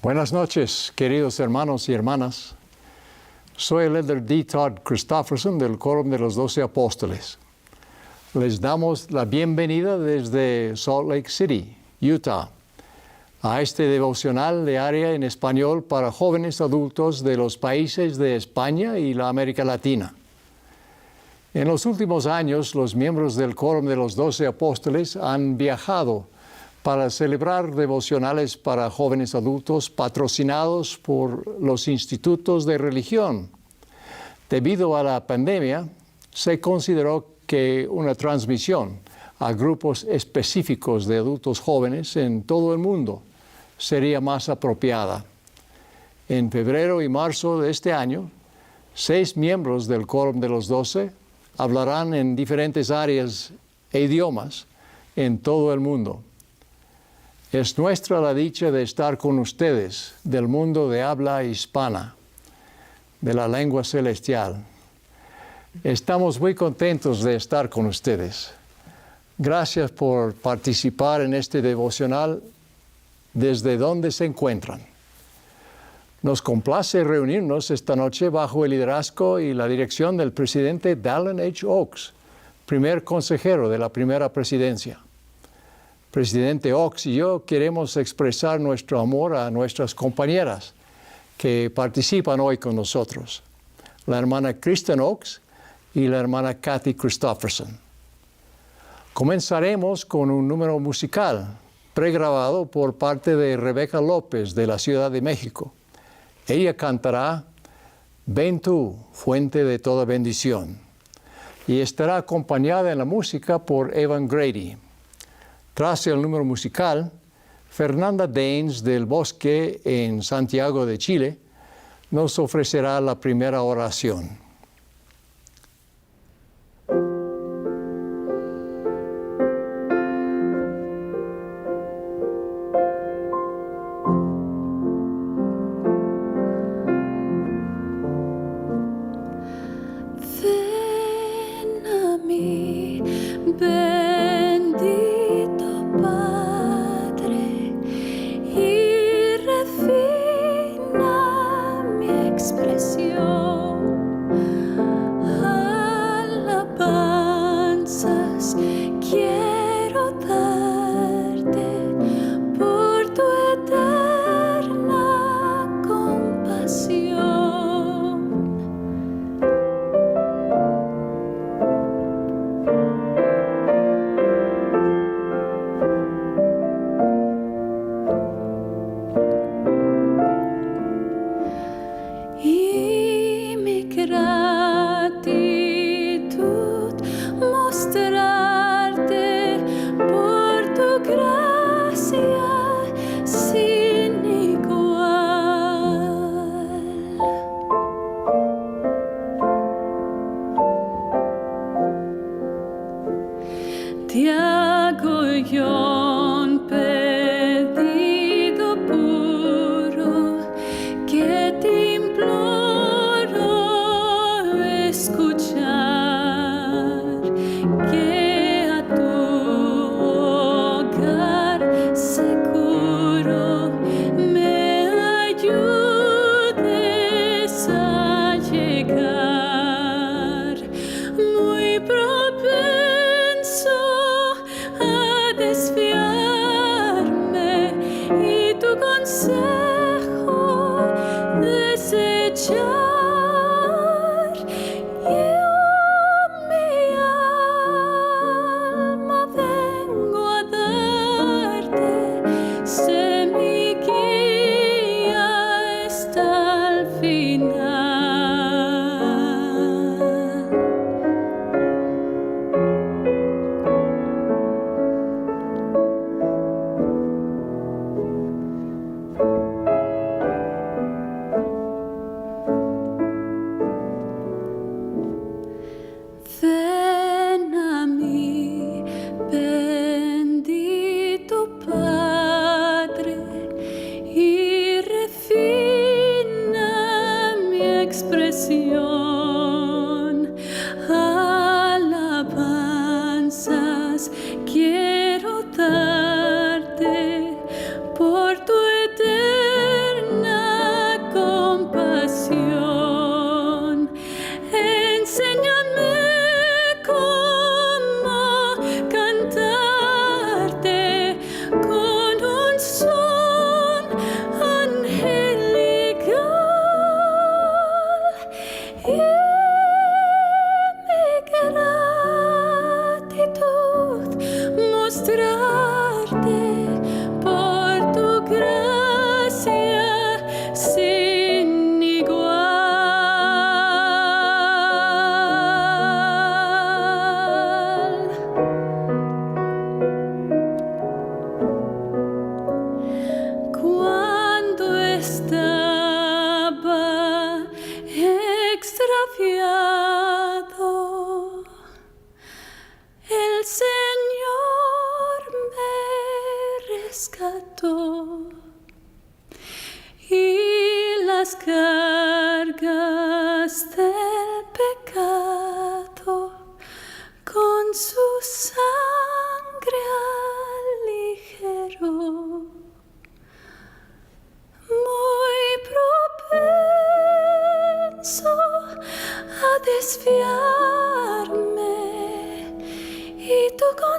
Buenas noches, queridos hermanos y hermanas. Soy el elder D. Todd Christofferson del Quórum de los 12 Apóstoles. Les damos la bienvenida desde Salt Lake City, Utah, a este devocional de área en español para jóvenes adultos de los países de España y la América Latina. En los últimos años, los miembros del Quórum de los 12 Apóstoles han viajado para celebrar devocionales para jóvenes adultos patrocinados por los institutos de religión. Debido a la pandemia, se consideró que una transmisión a grupos específicos de adultos jóvenes en todo el mundo sería más apropiada. En febrero y marzo de este año, 6 miembros del Quórum de los 12 hablarán en diferentes áreas e idiomas en todo el mundo. Es nuestra la dicha de estar con ustedes del mundo de habla hispana, de la lengua celestial. Estamos muy contentos de estar con ustedes. Gracias por participar en este devocional desde donde se encuentran. Nos complace reunirnos esta noche bajo el liderazgo y la dirección del presidente Dallin H. Oaks, primer consejero de la primera presidencia. Presidente Oaks y yo queremos expresar nuestro amor a nuestras compañeras que participan hoy con nosotros, la hermana Kristen Oaks y la hermana Kathy Christofferson. Comenzaremos con un número musical pregrabado por parte de Rebeca López de la Ciudad de México. Ella cantará Ven tú, fuente de toda bendición, y estará acompañada en la música por Evan Grady. Tras el número musical, Fernanda Daines del Bosque en Santiago de Chile nos ofrecerá la primera oración. Ven a mí, bendito Padre, y refina mi expresión. Alabanzas quiero darte por tu eterna compasión. Y mi gratitud mostrarte por tu gracia sin igual. Te hago yo un pedido puro que te imploro escuchar, que a tu hogar seguro me ayudes a llegar, muy propenso a desviar.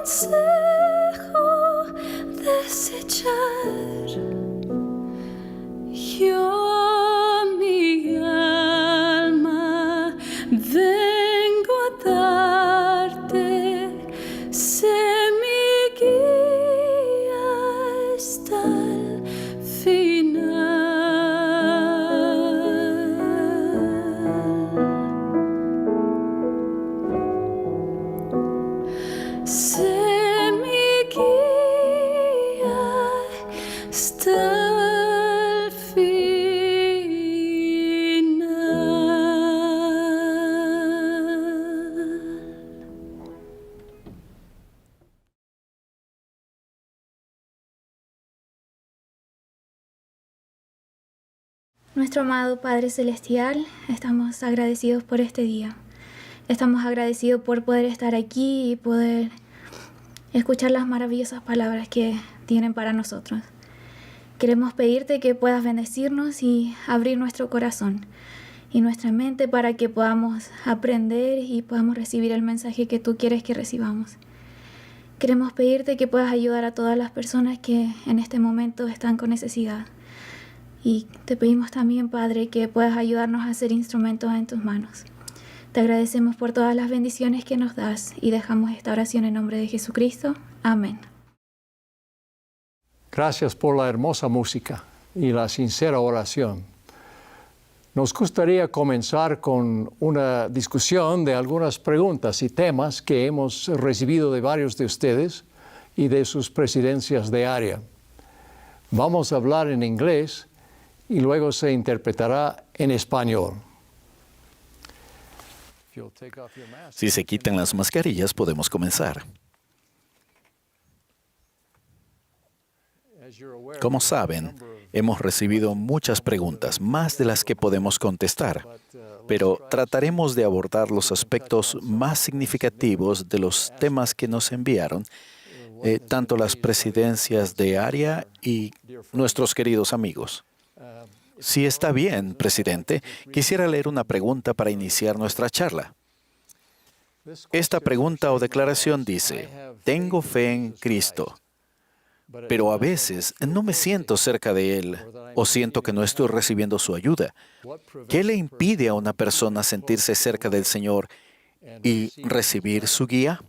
consejo desechar. Yo, mi alma, vengo a darte, sé mi guía hasta el final. Sé mi guía hasta el final. Nuestro amado Padre Celestial, estamos agradecidos por este día. Estamos agradecidos por poder estar aquí y poder escuchar las maravillosas palabras que tienen para nosotros. Queremos pedirte que puedas bendecirnos y abrir nuestro corazón y nuestra mente para que podamos aprender y podamos recibir el mensaje que tú quieres que recibamos. Queremos pedirte que puedas ayudar a todas las personas que en este momento están con necesidad. Y te pedimos también, Padre, que puedas ayudarnos a ser instrumentos en tus manos. Te agradecemos por todas las bendiciones que nos das y dejamos esta oración en nombre de Jesucristo. Amén. Gracias por la hermosa música y la sincera oración. Nos gustaría comenzar con una discusión de algunas preguntas y temas que hemos recibido de varios de ustedes y de sus presidencias de área. Vamos a hablar en inglés y luego se interpretará en español. Si se quitan las mascarillas, podemos comenzar. Como saben, hemos recibido muchas preguntas, más de las que podemos contestar, pero trataremos de abordar los aspectos más significativos de los temas que nos enviaron, tanto las presidencias de área y nuestros queridos amigos. Si está bien, presidente, quisiera leer una pregunta para iniciar nuestra charla. Esta pregunta o declaración dice: tengo fe en Cristo, pero a veces no me siento cerca de Él o siento que no estoy recibiendo su ayuda. ¿Qué le impide a una persona sentirse cerca del Señor y recibir su guía?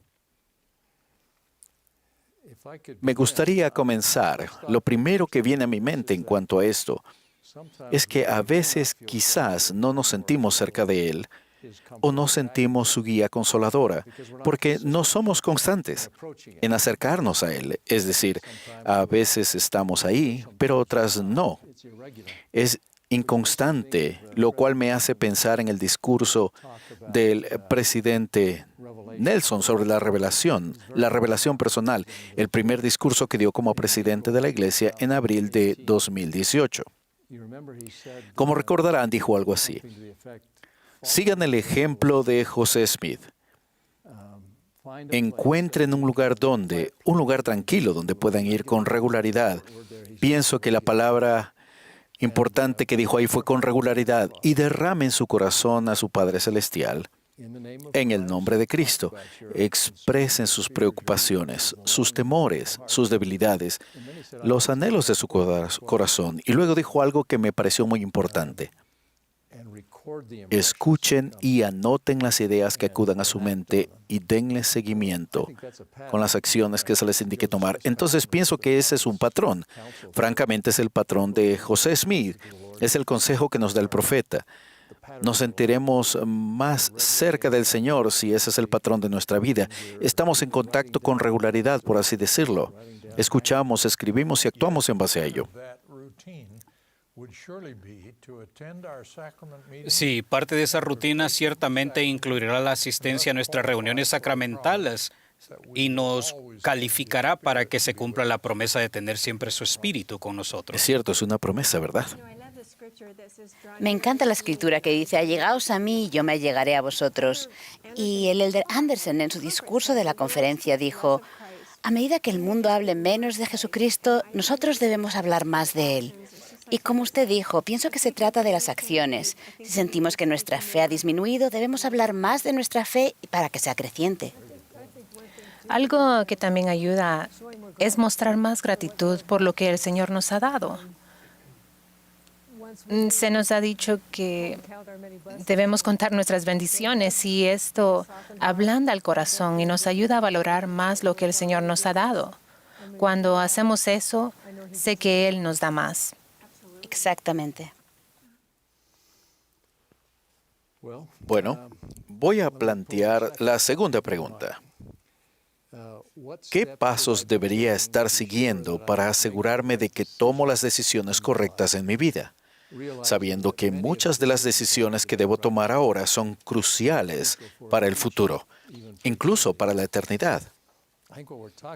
Me gustaría comenzar. Lo primero que viene a mi mente en cuanto a esto es que a veces quizás no nos sentimos cerca de Él o no sentimos su guía consoladora, porque no somos constantes en acercarnos a Él. Es decir, a veces estamos ahí, pero otras no. Es inconstante, lo cual me hace pensar en el discurso del presidente Nelson sobre la revelación personal, el primer discurso que dio como presidente de la Iglesia en abril de 2018. Como recordarán, dijo algo así: sigan el ejemplo de José Smith. Encuentren un lugar tranquilo donde puedan ir con regularidad. Pienso que la palabra importante que dijo ahí fue con regularidad, y derramen su corazón a su Padre Celestial. En el nombre de Cristo, expresen sus preocupaciones, sus temores, sus debilidades, los anhelos de su corazón. Y luego dijo algo que me pareció muy importante: escuchen y anoten las ideas que acudan a su mente y denle seguimiento con las acciones que se les indique tomar. Entonces pienso que ese es un patrón. Francamente, es el patrón de José Smith. Es el consejo que nos da el profeta. Nos sentiremos más cerca del Señor si ese es el patrón de nuestra vida. Estamos en contacto con regularidad, por así decirlo. Escuchamos, escribimos y actuamos en base a ello. Sí, parte de esa rutina ciertamente incluirá la asistencia a nuestras reuniones sacramentales y nos calificará para que se cumpla la promesa de tener siempre su espíritu con nosotros. Es cierto, es una promesa, ¿verdad? Me encanta la escritura que dice: allegaos a mí y yo me allegaré a vosotros. Y el elder Anderson, en su discurso de la conferencia, dijo: a medida que el mundo hable menos de Jesucristo, nosotros debemos hablar más de Él. Y como usted dijo, pienso que se trata de las acciones. Si sentimos que nuestra fe ha disminuido, debemos hablar más de nuestra fe para que sea creciente. Algo que también ayuda es mostrar más gratitud por lo que el Señor nos ha dado. Se nos ha dicho que debemos contar nuestras bendiciones y esto ablanda el corazón y nos ayuda a valorar más lo que el Señor nos ha dado. Cuando hacemos eso, sé que Él nos da más. Exactamente. Bueno, voy a plantear la segunda pregunta. ¿Qué pasos debería estar siguiendo para asegurarme de que tomo las decisiones correctas en mi vida? Sabiendo que muchas de las decisiones que debo tomar ahora son cruciales para el futuro, incluso para la eternidad.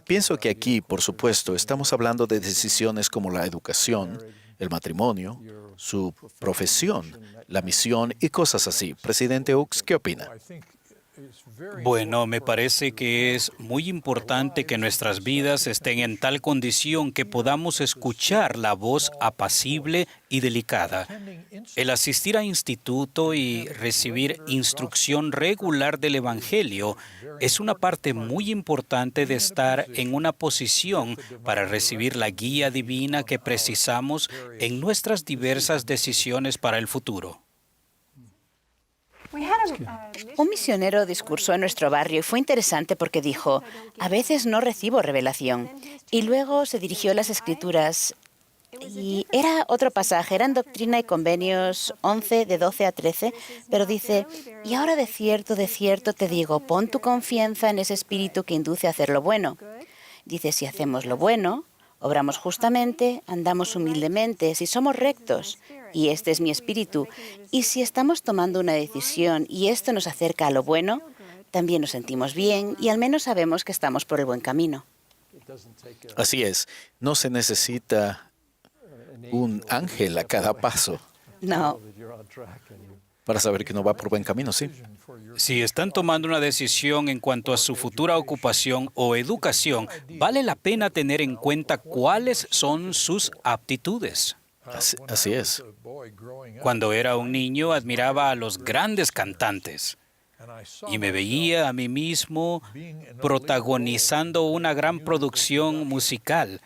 Pienso que aquí, por supuesto, estamos hablando de decisiones como la educación, el matrimonio, su profesión, la misión y cosas así. Presidente Oaks, ¿qué opina? Bueno, me parece que es muy importante que nuestras vidas estén en tal condición que podamos escuchar la voz apacible y delicada. El asistir a instituto y recibir instrucción regular del Evangelio es una parte muy importante de estar en una posición para recibir la guía divina que precisamos en nuestras diversas decisiones para el futuro. Un misionero discursó en nuestro barrio y fue interesante porque dijo, a veces no recibo revelación. Y luego se dirigió a las Escrituras y era otro pasaje, era en Doctrina y Convenios 11, de 12 a 13, pero dice, y ahora de cierto te digo, pon tu confianza en ese espíritu que induce a hacer lo bueno. Dice, si hacemos lo bueno, obramos justamente, andamos humildemente, si somos rectos, y este es mi espíritu, y si estamos tomando una decisión y esto nos acerca a lo bueno, también nos sentimos bien y al menos sabemos que estamos por el buen camino. Así es, no se necesita un ángel a cada paso No. para saber que uno va por buen camino, ¿sí? Si están tomando una decisión en cuanto a su futura ocupación o educación, vale la pena tener en cuenta cuáles son sus aptitudes. Así es. Cuando era un niño, admiraba a los grandes cantantes y me veía a mí mismo protagonizando una gran producción musical.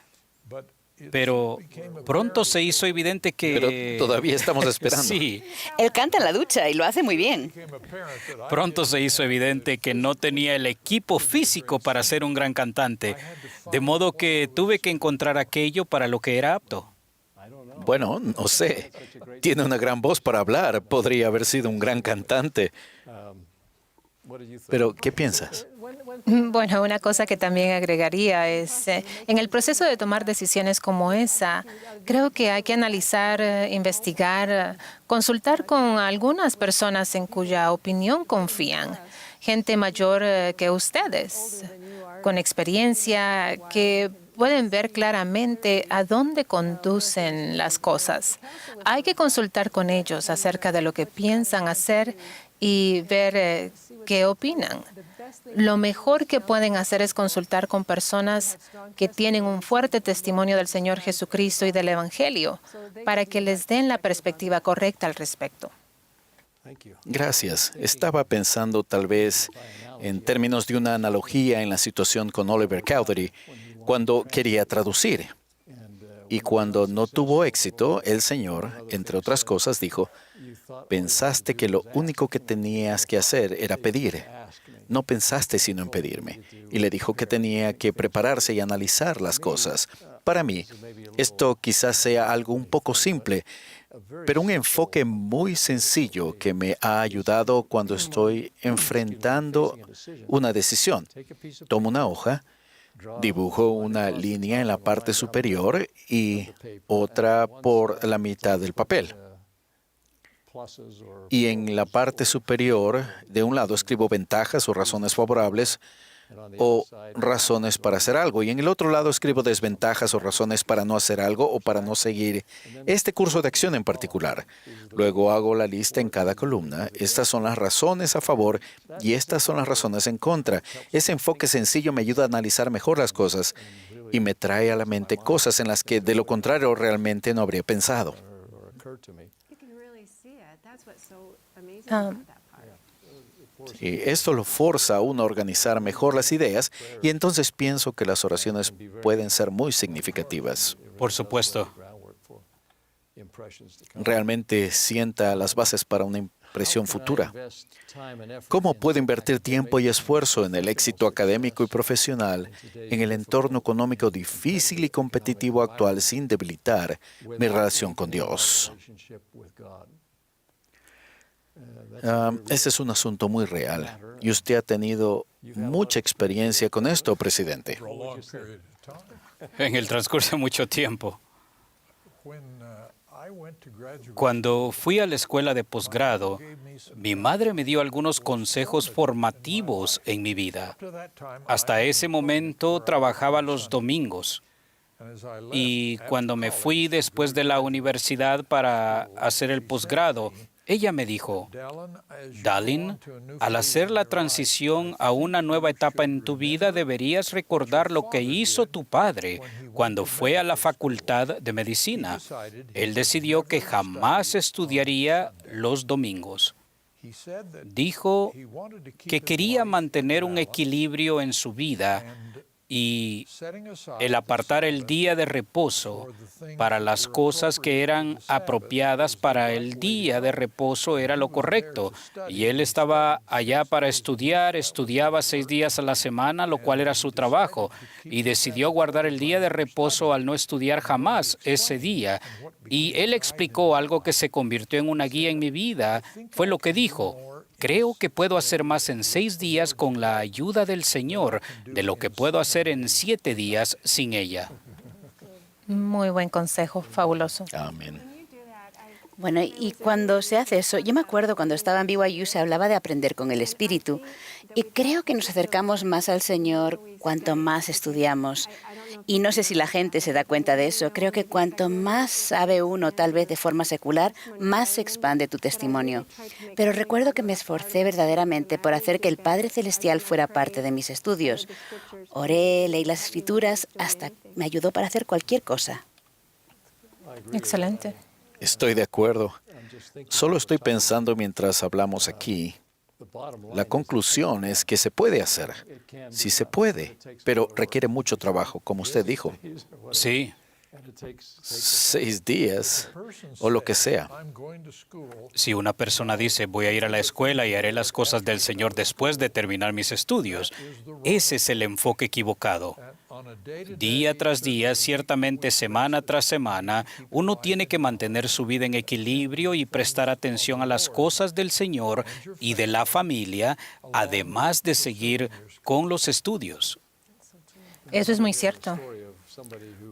Pero pronto se hizo evidente que... Pero todavía estamos esperando. Sí. Él canta en la ducha y lo hace muy bien. Pronto se hizo evidente que no tenía el equipo físico para ser un gran cantante, de modo que tuve que encontrar aquello para lo que era apto. Bueno, no sé. Tiene una gran voz para hablar. Podría haber sido un gran cantante. Pero, ¿qué piensas? Bueno, una cosa que también agregaría es, en el proceso de tomar decisiones como esa, creo que hay que analizar, investigar, consultar con algunas personas en cuya opinión confían, gente mayor que ustedes, con experiencia, que pueden ver claramente a dónde conducen las cosas. Hay que consultar con ellos acerca de lo que piensan hacer y ver qué opinan. Lo mejor que pueden hacer es consultar con personas que tienen un fuerte testimonio del Señor Jesucristo y del Evangelio para que les den la perspectiva correcta al respecto. Gracias. Estaba pensando tal vez en términos de una analogía en la situación con Oliver Cowdery cuando quería traducir. Y cuando no tuvo éxito, el Señor, entre otras cosas, dijo, pensaste que lo único que tenías que hacer era pedir. No pensaste sino en pedirme. Y le dijo que tenía que prepararse y analizar las cosas. Para mí, esto quizás sea algo un poco simple, pero un enfoque muy sencillo que me ha ayudado cuando estoy enfrentando una decisión. Tomo una hoja, dibujo una línea en la parte superior y otra por la mitad del papel. Y en la parte superior, de un lado escribo ventajas o razones favorables o razones para hacer algo. Y en el otro lado escribo desventajas o razones para no hacer algo o para no seguir este curso de acción en particular. Luego hago la lista en cada columna. Estas son las razones a favor y estas son las razones en contra. Ese enfoque sencillo me ayuda a analizar mejor las cosas y me trae a la mente cosas en las que de lo contrario realmente no habría pensado. Y esto lo forza a uno a organizar mejor las ideas y entonces pienso que las oraciones pueden ser muy significativas. Por supuesto. Realmente sienta las bases para una impresión futura. ¿Cómo puedo invertir tiempo y esfuerzo en el éxito académico y profesional en el entorno económico difícil y competitivo actual sin debilitar mi relación con Dios? Este es un asunto muy real y usted ha tenido mucha experiencia con esto, presidente. En el transcurso de mucho tiempo. Cuando fui a la escuela de posgrado, mi madre me dio algunos consejos formativos en mi vida. Hasta ese momento trabajaba los domingos. Y cuando me fui después de la universidad para hacer el posgrado, ella me dijo, Dallin, al hacer la transición a una nueva etapa en tu vida, deberías recordar lo que hizo tu padre cuando fue a la facultad de medicina. Él decidió que jamás estudiaría los domingos. Dijo que quería mantener un equilibrio en su vida y el apartar el día de reposo para las cosas que eran apropiadas para el día de reposo era lo correcto. Y él estaba allá para estudiar, estudiaba 6 días a la semana, lo cual era su trabajo, y decidió guardar el día de reposo al no estudiar jamás ese día. Y él explicó algo que se convirtió en una guía en mi vida. Fue lo que dijo: creo que puedo hacer más en 6 días con la ayuda del Señor de lo que puedo hacer en 7 días sin ella. Muy buen consejo, fabuloso. Amén. Bueno, y cuando se hace eso, yo me acuerdo cuando estaba en BYU se hablaba de aprender con el Espíritu, y creo que nos acercamos más al Señor cuanto más estudiamos. Y no sé si la gente se da cuenta de eso. Creo que cuanto más sabe uno, tal vez de forma secular, más se expande tu testimonio. Pero recuerdo que me esforcé verdaderamente por hacer que el Padre Celestial fuera parte de mis estudios. Oré, leí las Escrituras, hasta me ayudó para hacer cualquier cosa. Excelente. Estoy de acuerdo. Solo estoy pensando mientras hablamos aquí. La conclusión es que se puede hacer. Sí se puede, pero requiere mucho trabajo, como usted dijo. Sí. 6 días o lo que sea. Si una persona dice, voy a ir a la escuela y haré las cosas del Señor después de terminar mis estudios, ese es el enfoque equivocado. Día tras día, ciertamente semana tras semana, uno tiene que mantener su vida en equilibrio y prestar atención a las cosas del Señor y de la familia, además de seguir con los estudios. Eso es muy cierto.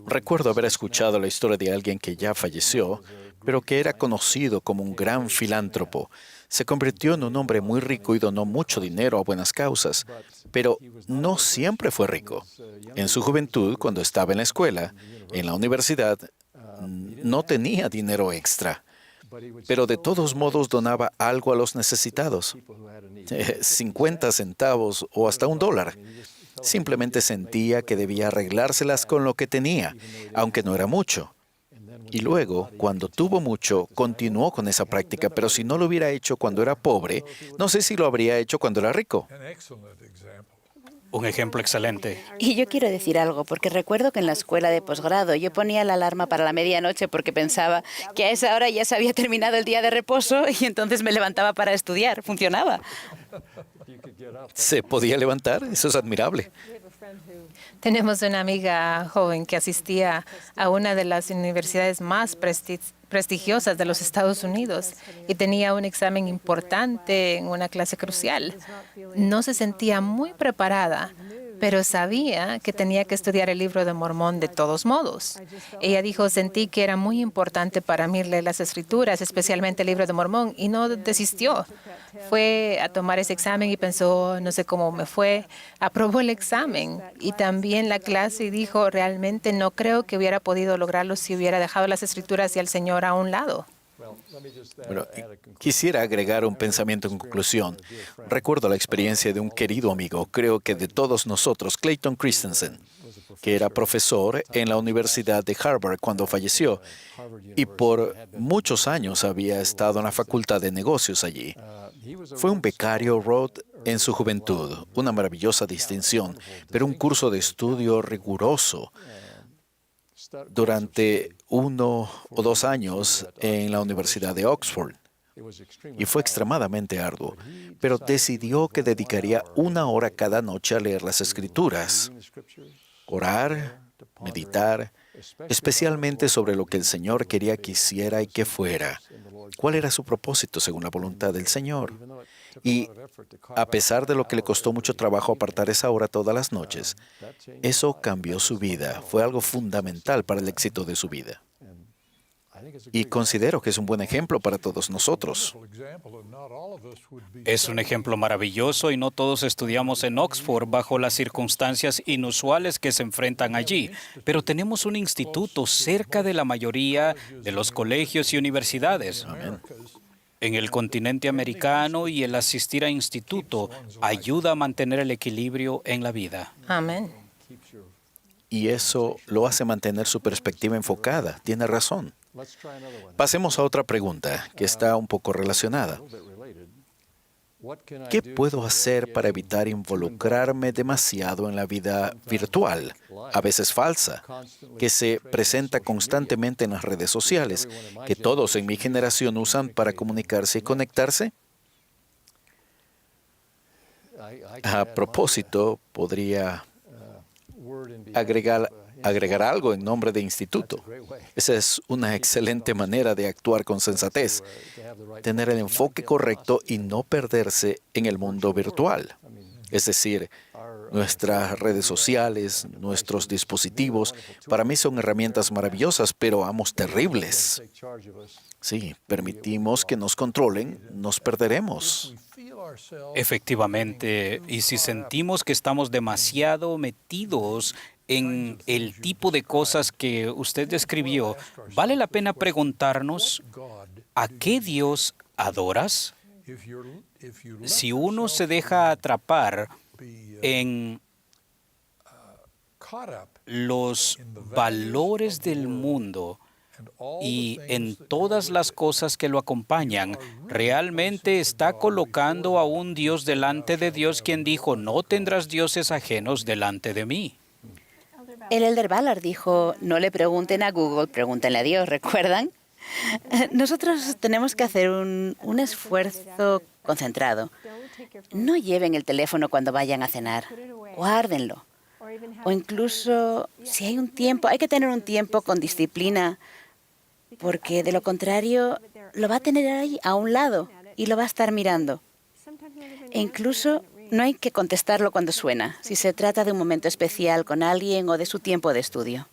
Recuerdo haber escuchado la historia de alguien que ya falleció, pero que era conocido como un gran filántropo. Se convirtió en un hombre muy rico y donó mucho dinero a buenas causas, pero no siempre fue rico. En su juventud, cuando estaba en la escuela, en la universidad, no tenía dinero extra, pero de todos modos donaba algo a los necesitados, 50 centavos o hasta $1. Simplemente sentía que debía arreglárselas con lo que tenía, aunque no era mucho. Y luego, cuando tuvo mucho, continuó con esa práctica, pero si no lo hubiera hecho cuando era pobre, no sé si lo habría hecho cuando era rico. Un ejemplo excelente. Y yo quiero decir algo, porque recuerdo que en la escuela de posgrado yo ponía la alarma para la medianoche porque pensaba que a esa hora ya se había terminado el día de reposo y entonces me levantaba para estudiar. Funcionaba. ¿Se podía levantar? Eso es admirable. Tenemos una amiga joven que asistía a una de las universidades más prestigiosas de los Estados Unidos y tenía un examen importante en una clase crucial. No se sentía muy preparada, pero sabía que tenía que estudiar el libro de Mormón de todos modos. Ella dijo, sentí que era muy importante para mí leer las Escrituras, especialmente el libro de Mormón, y no desistió. Fue a tomar ese examen y pensó, no sé cómo me fue, aprobó el examen y también la clase y dijo, realmente no creo que hubiera podido lograrlo si hubiera dejado las Escrituras y al Señor a un lado. Bueno, quisiera agregar un pensamiento en conclusión. Recuerdo la experiencia de un querido amigo, creo que de todos nosotros, Clayton Christensen, que era profesor en la Universidad de Harvard cuando falleció y por muchos años había estado en la Facultad de Negocios allí. Fue un becario Rhodes en su juventud, una maravillosa distinción, pero un curso de estudio riguroso durante 1 o 2 años en la Universidad de Oxford. Y fue extremadamente arduo, pero decidió que dedicaría 1 hora cada noche a leer las Escrituras, orar, meditar, especialmente sobre lo que el Señor quería que hiciera y que fuera. ¿Cuál era su propósito según la voluntad del Señor? Y a pesar de lo que le costó mucho trabajo apartar esa hora todas las noches, eso cambió su vida. Fue algo fundamental para el éxito de su vida. Y considero que es un buen ejemplo para todos nosotros. Es un ejemplo maravilloso y no todos estudiamos en Oxford bajo las circunstancias inusuales que se enfrentan allí, pero tenemos un instituto cerca de la mayoría de los colegios y universidades. En el continente americano, y el asistir a instituto ayuda a mantener el equilibrio en la vida. Amén. Y eso lo hace mantener su perspectiva enfocada. Tiene razón. Pasemos a otra pregunta que está un poco relacionada. ¿Qué puedo hacer para evitar involucrarme demasiado en la vida virtual, a veces falsa, que se presenta constantemente en las redes sociales, que todos en mi generación usan para comunicarse y conectarse? A propósito, podría agregar algo en nombre de instituto. Esa es una excelente manera de actuar con sensatez, tener el enfoque correcto y no perderse en el mundo virtual. Es decir, nuestras redes sociales, nuestros dispositivos, para mí son herramientas maravillosas, pero ambos terribles. Sí, permitimos que nos controlen, nos perderemos. Efectivamente, y si sentimos que estamos demasiado metidos en el tipo de cosas que usted describió, vale la pena preguntarnos, ¿a qué Dios adoras? Si uno se deja atrapar en los valores del mundo y en todas las cosas que lo acompañan, realmente está colocando a un Dios delante de Dios, quien dijo, no tendrás dioses ajenos delante de mí. El elder Ballard dijo, no le pregunten a Google, pregúntenle a Dios, ¿recuerdan? Nosotros tenemos que hacer un esfuerzo concentrado. No lleven el teléfono cuando vayan a cenar, guárdenlo. O incluso, si hay un tiempo, hay que tener un tiempo con disciplina, porque de lo contrario lo va a tener ahí a un lado y lo va a estar mirando. E incluso no hay que contestarlo cuando suena, si se trata de un momento especial con alguien o de su tiempo de estudio.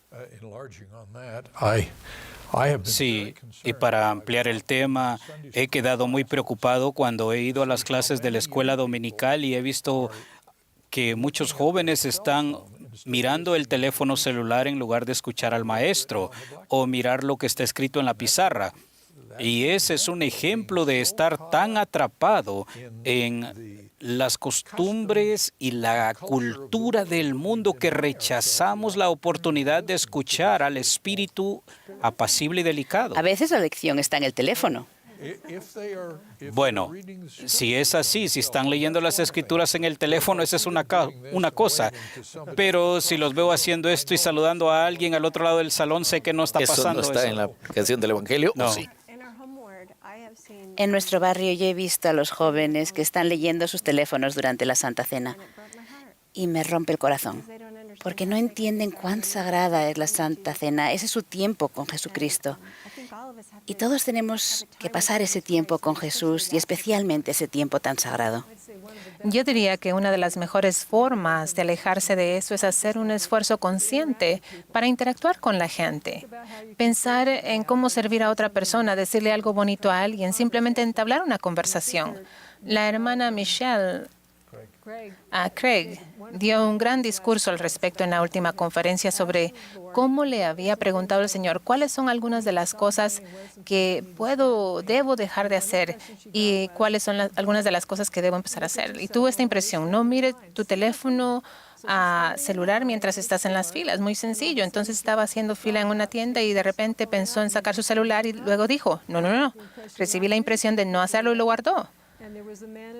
Sí, y para ampliar el tema, he quedado muy preocupado cuando he ido a las clases de la escuela dominical y he visto que muchos jóvenes están mirando el teléfono celular en lugar de escuchar al maestro o mirar lo que está escrito en la pizarra. Y ese es un ejemplo de estar tan atrapado en las costumbres y la cultura del mundo que rechazamos la oportunidad de escuchar al espíritu apacible y delicado. A veces la lección está en el teléfono. Bueno, si es así, si están leyendo las escrituras en el teléfono, esa es una cosa. Pero si los veo haciendo esto y saludando a alguien al otro lado del salón, sé que no está pasando ¿Eso no está en la aplicación del Evangelio? No. ¿O sí? En nuestro barrio yo he visto a los jóvenes que están leyendo sus teléfonos durante la Santa Cena y me rompe el corazón, porque no entienden cuán sagrada es la Santa Cena. Ese es su tiempo con Jesucristo. Y todos tenemos que pasar ese tiempo con Jesús y especialmente ese tiempo tan sagrado. Yo diría que una de las mejores formas de alejarse de eso es hacer un esfuerzo consciente para interactuar con la gente. Pensar en cómo servir a otra persona, decirle algo bonito a alguien, simplemente entablar una conversación. La hermana Michelle Craig dio un gran discurso al respecto en la última conferencia sobre cómo le había preguntado al Señor cuáles son algunas de las cosas que debo dejar de hacer y cuáles son algunas de las cosas que debo empezar a hacer. Y tuvo esta impresión, no mire tu teléfono celular mientras estás en las filas, muy sencillo. Entonces estaba haciendo fila en una tienda y de repente pensó en sacar su celular y luego dijo, no. Recibí la impresión de no hacerlo y lo guardó.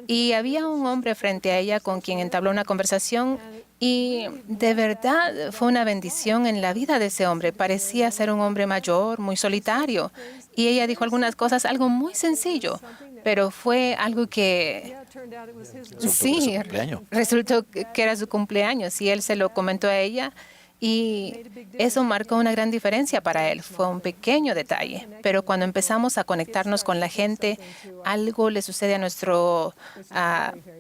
Y había un hombre frente a ella con quien entabló una conversación y de verdad fue una bendición en la vida de ese hombre. Parecía ser un hombre mayor, muy solitario. Y ella dijo algunas cosas, algo muy sencillo, pero fue algo que sí, resultó que era su cumpleaños y él se lo comentó a ella. Y eso marcó una gran diferencia para él. Fue un pequeño detalle. Pero cuando empezamos a conectarnos con la gente, algo le sucede a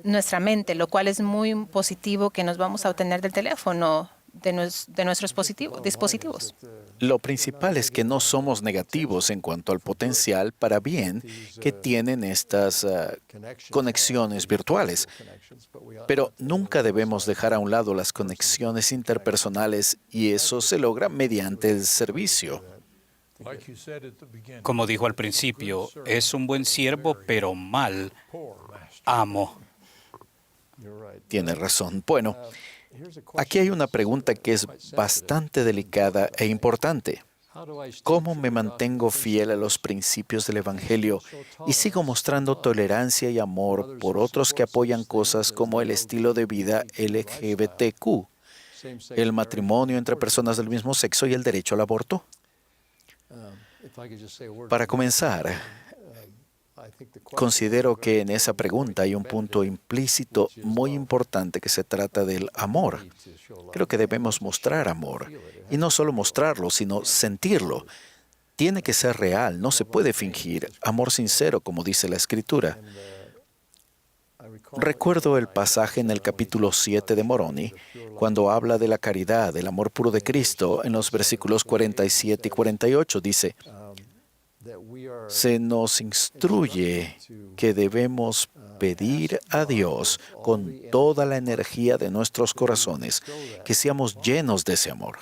nuestra mente, lo cual es muy positivo que nos vamos a obtener del teléfono, de nuestros dispositivos. Lo principal es que no somos negativos en cuanto al potencial para bien que tienen estas conexiones virtuales. Pero nunca debemos dejar a un lado las conexiones interpersonales y eso se logra mediante el servicio. Como dijo al principio, es un buen siervo, pero mal amo. Tiene razón. Bueno, aquí hay una pregunta que es bastante delicada e importante. ¿Cómo me mantengo fiel a los principios del Evangelio y sigo mostrando tolerancia y amor por otros que apoyan cosas como el estilo de vida LGBTQ, el matrimonio entre personas del mismo sexo y el derecho al aborto? Para comenzar, considero que en esa pregunta hay un punto implícito muy importante que se trata del amor. Creo que debemos mostrar amor, y no solo mostrarlo, sino sentirlo. Tiene que ser real, no se puede fingir. Amor sincero, como dice la Escritura. Recuerdo el pasaje en el capítulo 7 de Moroni, cuando habla de la caridad, del amor puro de Cristo, en los versículos 47 y 48, dice: se nos instruye que debemos pedir a Dios con toda la energía de nuestros corazones, que seamos llenos de ese amor.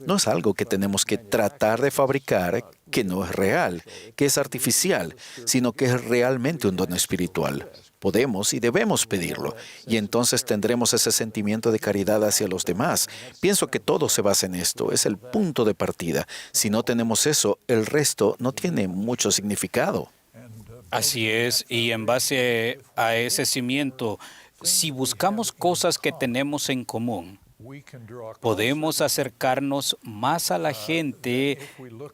No es algo que tenemos que tratar de fabricar, que no es real, que es artificial, sino que es realmente un don espiritual. Podemos y debemos pedirlo, y entonces tendremos ese sentimiento de caridad hacia los demás. Pienso que todo se basa en esto, es el punto de partida. Si no tenemos eso, el resto no tiene mucho significado. Así es, y en base a ese cimiento, si buscamos cosas que tenemos en común, podemos acercarnos más a la gente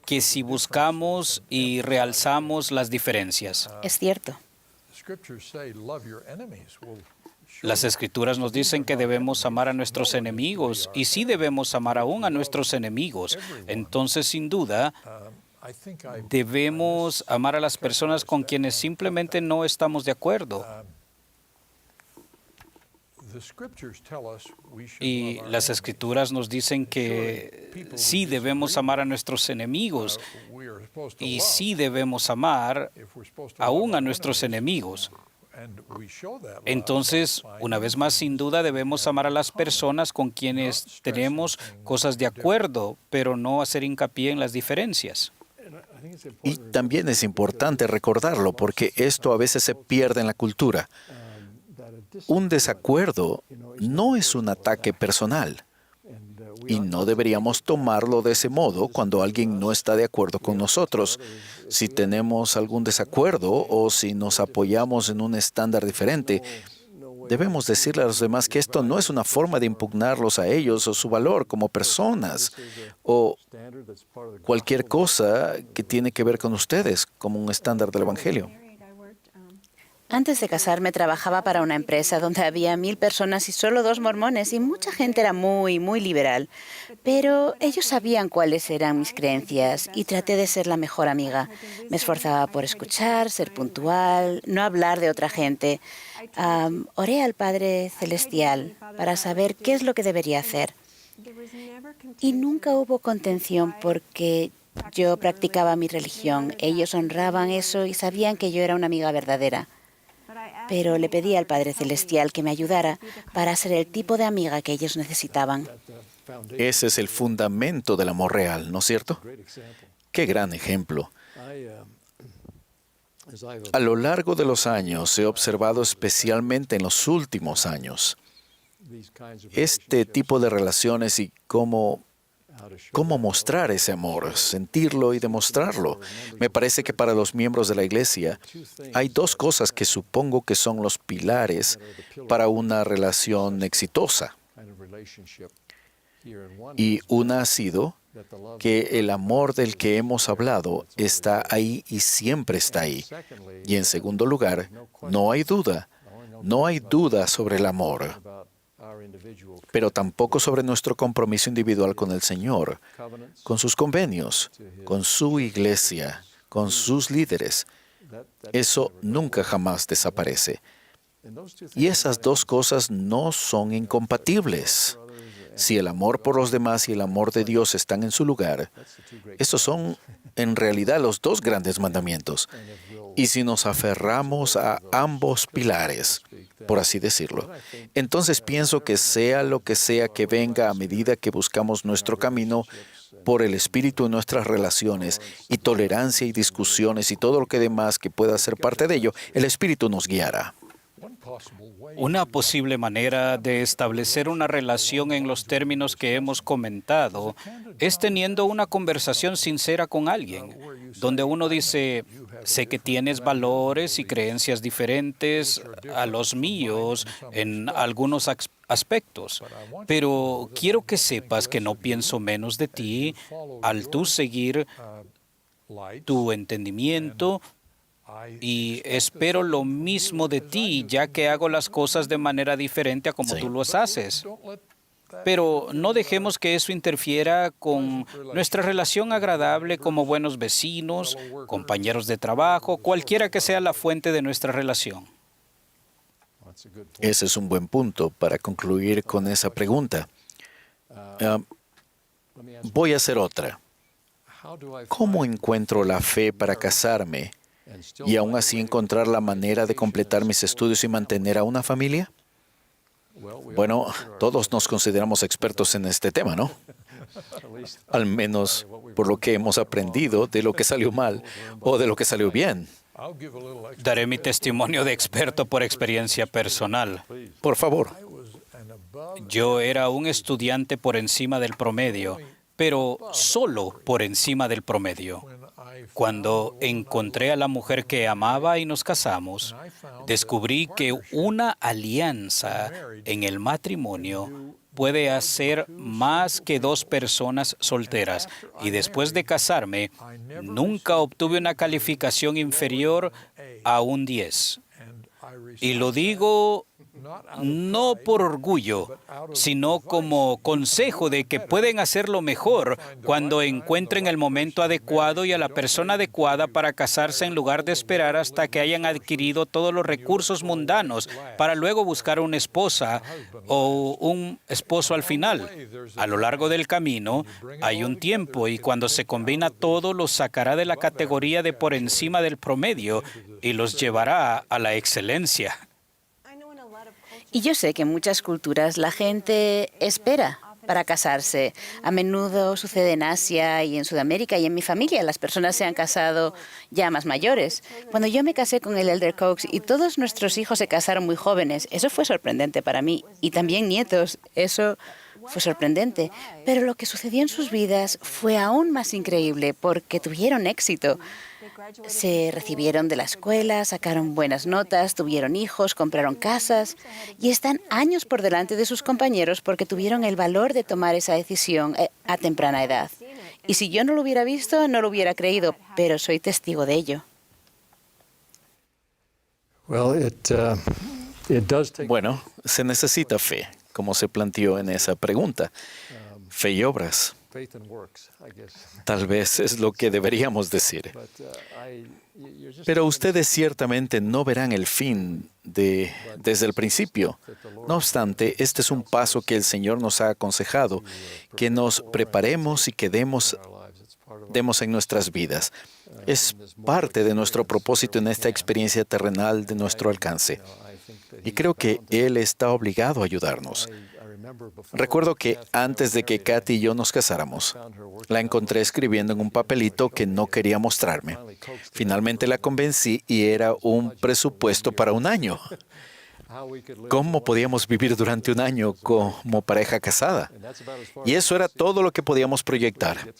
que si buscamos y realzamos las diferencias. Es cierto. Las Escrituras nos dicen que debemos amar a nuestros enemigos, y sí debemos amar aún a nuestros enemigos. Entonces, sin duda, debemos amar a las personas con quienes simplemente no estamos de acuerdo. Y las Escrituras nos dicen que sí debemos amar a nuestros enemigos y sí debemos amar aún a nuestros enemigos. Entonces, una vez más, sin duda debemos amar a las personas con quienes tenemos cosas de acuerdo, pero no hacer hincapié en las diferencias. Y también es importante recordarlo porque esto a veces se pierde en la cultura. Un desacuerdo no es un ataque personal y no deberíamos tomarlo de ese modo cuando alguien no está de acuerdo con nosotros. Si tenemos algún desacuerdo o si nos apoyamos en un estándar diferente, debemos decirle a los demás que esto no es una forma de impugnarlos a ellos o su valor como personas o cualquier cosa que tiene que ver con ustedes como un estándar del Evangelio. Antes de casarme trabajaba para una empresa donde había 1000 personas y solo 2 mormones y mucha gente era muy, muy liberal. Pero ellos sabían cuáles eran mis creencias y traté de ser la mejor amiga. Me esforzaba por escuchar, ser puntual, no hablar de otra gente. Oré al Padre Celestial para saber qué es lo que debería hacer. Y nunca hubo contención porque yo practicaba mi religión. Ellos honraban eso y sabían que yo era una amiga verdadera. Pero le pedí al Padre Celestial que me ayudara para ser el tipo de amiga que ellos necesitaban. Ese es el fundamento del amor real, ¿no es cierto? Qué gran ejemplo. A lo largo de los años he observado, especialmente en los últimos años, este tipo de relaciones y cómo cómo mostrar ese amor, sentirlo y demostrarlo. Me parece que para los miembros de la iglesia hay dos cosas que supongo que son los pilares para una relación exitosa. Y una ha sido que el amor del que hemos hablado está ahí y siempre está ahí. Y en segundo lugar, no hay duda sobre el amor, pero tampoco sobre nuestro compromiso individual con el Señor, con sus convenios, con su iglesia, con sus líderes. Eso nunca jamás desaparece. Y esas dos cosas no son incompatibles. Si el amor por los demás y el amor de Dios están en su lugar, estos son en realidad los dos grandes mandamientos. Y si nos aferramos a ambos pilares, por así decirlo, entonces pienso que sea lo que sea que venga a medida que buscamos nuestro camino por el Espíritu en nuestras relaciones y tolerancia y discusiones y todo lo que demás que pueda ser parte de ello, el Espíritu nos guiará. Una posible manera de establecer una relación en los términos que hemos comentado es teniendo una conversación sincera con alguien, donde uno dice, sé que tienes valores y creencias diferentes a los míos en algunos aspectos, pero quiero que sepas que no pienso menos de ti al tú seguir tu entendimiento. Y espero lo mismo de ti, ya que hago las cosas de manera diferente a como tú las haces. Pero no dejemos que eso interfiera con nuestra relación agradable como buenos vecinos, compañeros de trabajo, cualquiera que sea la fuente de nuestra relación. Ese es un buen punto para concluir con esa pregunta. Voy a hacer otra. ¿Cómo encuentro la fe para casarme y aún así encontrar la manera de completar mis estudios y mantener a una familia? Bueno, todos nos consideramos expertos en este tema, ¿no? Al menos por lo que hemos aprendido de lo que salió mal o de lo que salió bien. Daré mi testimonio de experto por experiencia personal. Por favor. Yo era un estudiante por encima del promedio, pero solo por encima del promedio. Cuando encontré a la mujer que amaba y nos casamos, descubrí que una alianza en el matrimonio puede hacer más que dos personas solteras. Y después de casarme, nunca obtuve una calificación inferior a un 10. Y lo digo no por orgullo, sino como consejo de que pueden hacerlo mejor cuando encuentren el momento adecuado y a la persona adecuada para casarse en lugar de esperar hasta que hayan adquirido todos los recursos mundanos para luego buscar una esposa o un esposo al final. A lo largo del camino hay un tiempo y cuando se combina todo los sacará de la categoría de por encima del promedio y los llevará a la excelencia. Y yo sé que en muchas culturas la gente espera para casarse. A menudo sucede en Asia y en Sudamérica y en mi familia. Las personas se han casado ya más mayores. Cuando yo me casé con el Elder Cox y todos nuestros hijos se casaron muy jóvenes, eso fue sorprendente para mí. Y también nietos, eso fue sorprendente. Pero lo que sucedió en sus vidas fue aún más increíble porque tuvieron éxito. Se recibieron de la escuela, sacaron buenas notas, tuvieron hijos, compraron casas y están años por delante de sus compañeros porque tuvieron el valor de tomar esa decisión a temprana edad. Y si yo no lo hubiera visto, no lo hubiera creído, pero soy testigo de ello. Bueno, se necesita fe, como se planteó en esa pregunta. Fe y obras. Tal vez es lo que deberíamos decir. Pero ustedes ciertamente no verán el fin desde el principio. No obstante, este es un paso que el Señor nos ha aconsejado, que nos preparemos y que demos en nuestras vidas. Es parte de nuestro propósito en esta experiencia terrenal de nuestro alcance. Y creo que Él está obligado a ayudarnos. Recuerdo que antes de que Kathy y yo nos casáramos, la encontré escribiendo en un papelito que no quería mostrarme. Finalmente la convencí y era un presupuesto para un año. cómo podíamos vivir durante un año como pareja casada. Y eso era todo lo que podíamos proyectar.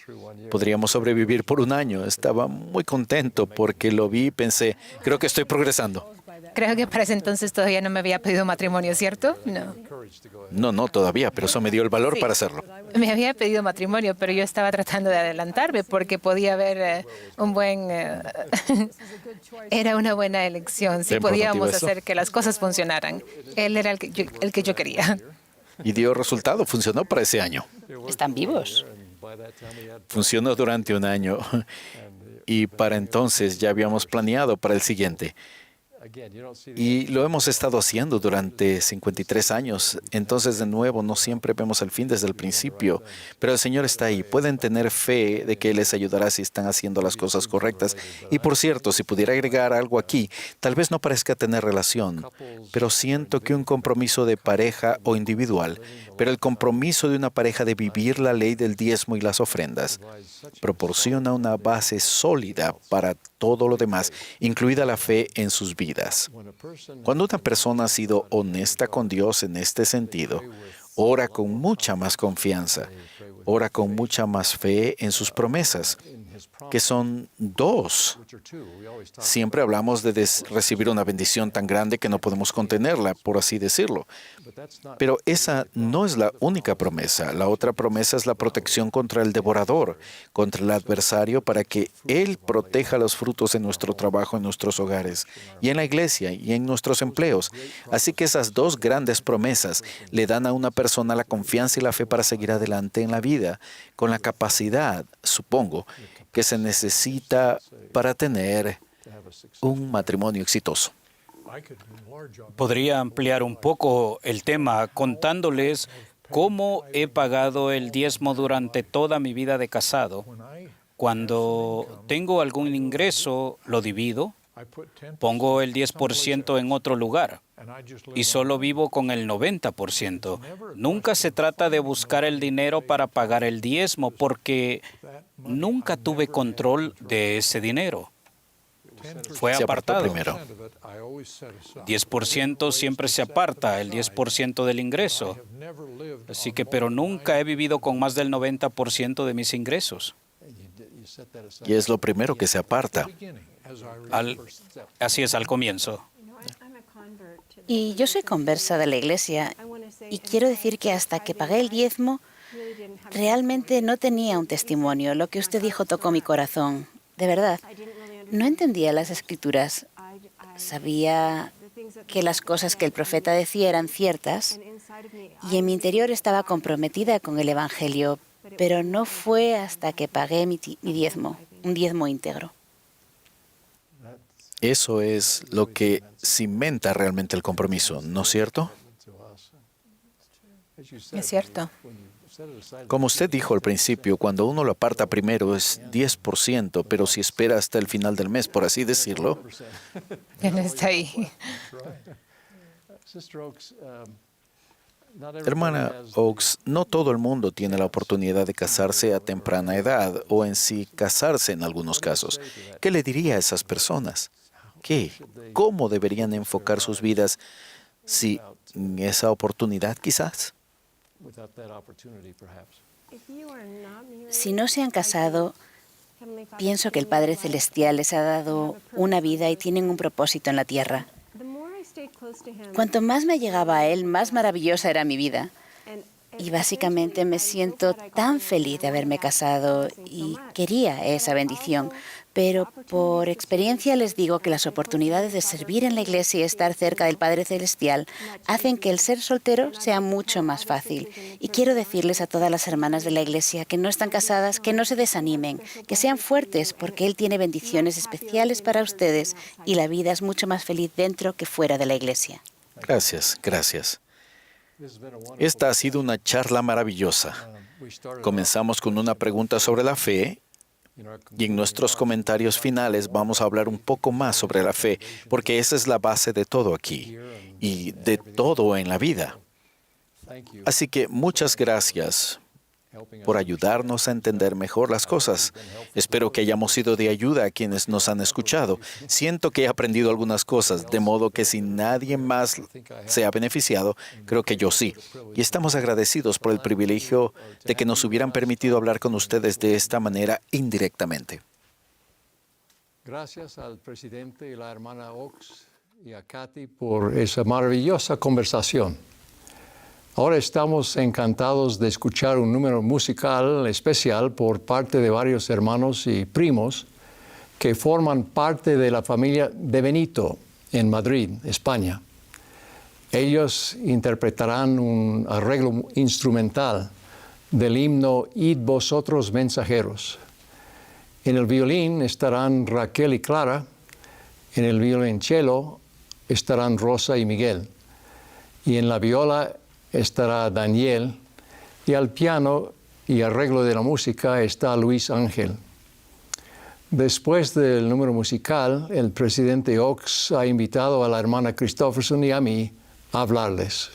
Podríamos sobrevivir por un año. Estaba muy contento porque lo vi y pensé, creo que estoy progresando. Creo que para ese entonces todavía no me había pedido matrimonio, ¿cierto? No. No todavía, pero eso me dio el valor Sí. para hacerlo. Me había pedido matrimonio, pero yo estaba tratando de adelantarme porque podía haber un buen... era una buena elección. Si ¿Ven por motivo podíamos eso? hacer que las cosas funcionaran. Él era el que yo quería. Y dio resultado, funcionó para ese año. ¿Están vivos? Funcionó durante un año. Y para entonces ya habíamos planeado para el siguiente. Y lo hemos estado haciendo durante 53 años. Entonces, de nuevo, no siempre vemos el fin desde el principio. Pero el Señor está ahí. Pueden tener fe de que Él les ayudará si están haciendo las cosas correctas. Y por cierto, si pudiera agregar algo aquí, tal vez no parezca tener relación, pero siento que un compromiso de pareja o individual, pero el compromiso de una pareja de vivir la ley del diezmo y las ofrendas, proporciona una base sólida para todo lo demás, incluida la fe en sus vidas. Cuando una persona ha sido honesta con Dios en este sentido, ora con mucha más confianza, ora con mucha más fe en sus promesas, que son dos. Siempre hablamos de recibir una bendición tan grande que no podemos contenerla, por así decirlo. Pero esa no es la única promesa. La otra promesa es la protección contra el devorador, contra el adversario, para que Él proteja los frutos en nuestro trabajo, en nuestros hogares, y en la iglesia, y en nuestros empleos. Así que esas dos grandes promesas le dan a una persona la confianza y la fe para seguir adelante en la vida, con la capacidad, supongo, que se necesita para tener un matrimonio exitoso. Podría ampliar un poco el tema contándoles cómo he pagado el diezmo durante toda mi vida de casado. Cuando tengo algún ingreso, lo divido, pongo el 10% en otro lugar y solo vivo con el 90%. Nunca se trata de buscar el dinero para pagar el diezmo porque nunca tuve control de ese dinero. Fue Se apartó apartado. primero. 10% siempre se aparta, el 10% del ingreso. Así que, pero nunca he vivido con más del 90% de mis ingresos. Y es lo primero que se aparta. Así es, al comienzo. Y yo soy conversa de la iglesia y quiero decir que hasta que pagué el diezmo, realmente no tenía un testimonio. Lo que usted dijo tocó mi corazón. De verdad, no entendía las escrituras. Sabía que las cosas que el profeta decía eran ciertas y en mi interior estaba comprometida con el Evangelio, pero no fue hasta que pagué mi diezmo, un diezmo íntegro. Eso es lo que cimenta realmente el compromiso, ¿no es cierto? Es cierto. Como usted dijo al principio, cuando uno lo aparta primero es 10%, pero si espera hasta el final del mes, por así decirlo, Ya no está ahí. hermana Oaks, no todo el mundo tiene la oportunidad de casarse a temprana edad o en sí casarse en algunos casos. ¿Qué le diría a esas personas? ¿Qué? ¿Cómo deberían enfocar sus vidas sin esa oportunidad quizás? Si no se han casado, pienso que el Padre Celestial les ha dado una vida y tienen un propósito en la tierra. Cuanto más me llegaba a Él, más maravillosa era mi vida. Y básicamente me siento tan feliz de haberme casado y quería esa bendición. Pero por experiencia les digo que las oportunidades de servir en la iglesia y estar cerca del Padre Celestial hacen que el ser soltero sea mucho más fácil. Y quiero decirles a todas las hermanas de la iglesia que no están casadas, que no se desanimen, que sean fuertes porque Él tiene bendiciones especiales para ustedes y la vida es mucho más feliz dentro que fuera de la iglesia. Gracias, gracias. Esta ha sido una charla maravillosa. Comenzamos con una pregunta sobre la fe y en nuestros comentarios finales vamos a hablar un poco más sobre la fe, porque esa es la base de todo aquí y de todo en la vida. Así que muchas gracias por ayudarnos a entender mejor las cosas. Espero que hayamos sido de ayuda a quienes nos han escuchado. Siento que he aprendido algunas cosas, de modo que si nadie más se ha beneficiado, creo que yo sí. Y estamos agradecidos por el privilegio de que nos hubieran permitido hablar con ustedes de esta manera indirectamente. Gracias al presidente y la hermana Oaks y a Kathy por esa maravillosa conversación. Ahora estamos encantados de escuchar un número musical especial por parte de varios hermanos y primos que forman parte de la familia de Benito en Madrid, España. Ellos interpretarán un arreglo instrumental del himno Id vosotros mensajeros. En el violín estarán Raquel y Clara, en el violonchelo estarán Rosa y Miguel, y en la viola estará Daniel, y al piano y arreglo de la música está Luis Ángel. Después del número musical, el presidente Oaks ha invitado a la hermana Christofferson y a mí a hablarles.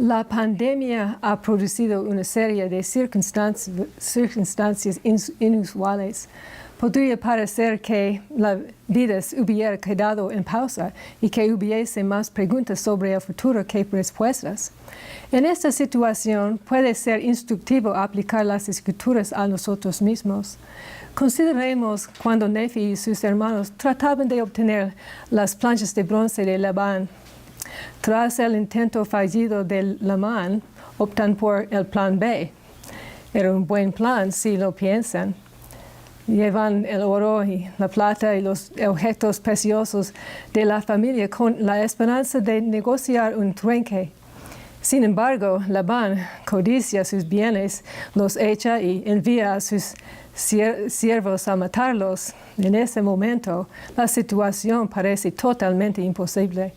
La pandemia ha producido una serie de circunstancias inusuales. Podría parecer que la vida hubiera quedado en pausa y que hubiese más preguntas sobre el futuro que respuestas. En esta situación puede ser instructivo aplicar las escrituras a nosotros mismos. Consideremos cuando Nefi y sus hermanos trataban de obtener las planchas de bronce de Labán. Tras el intento fallido de Labán, optan por el plan B. Era un buen plan si lo piensan. Llevan el oro y la plata y los objetos preciosos de la familia con la esperanza de negociar un trueque. Sin embargo, Labán codicia sus bienes, los echa y envía a sus siervos a matarlos. En ese momento, la situación parece totalmente imposible.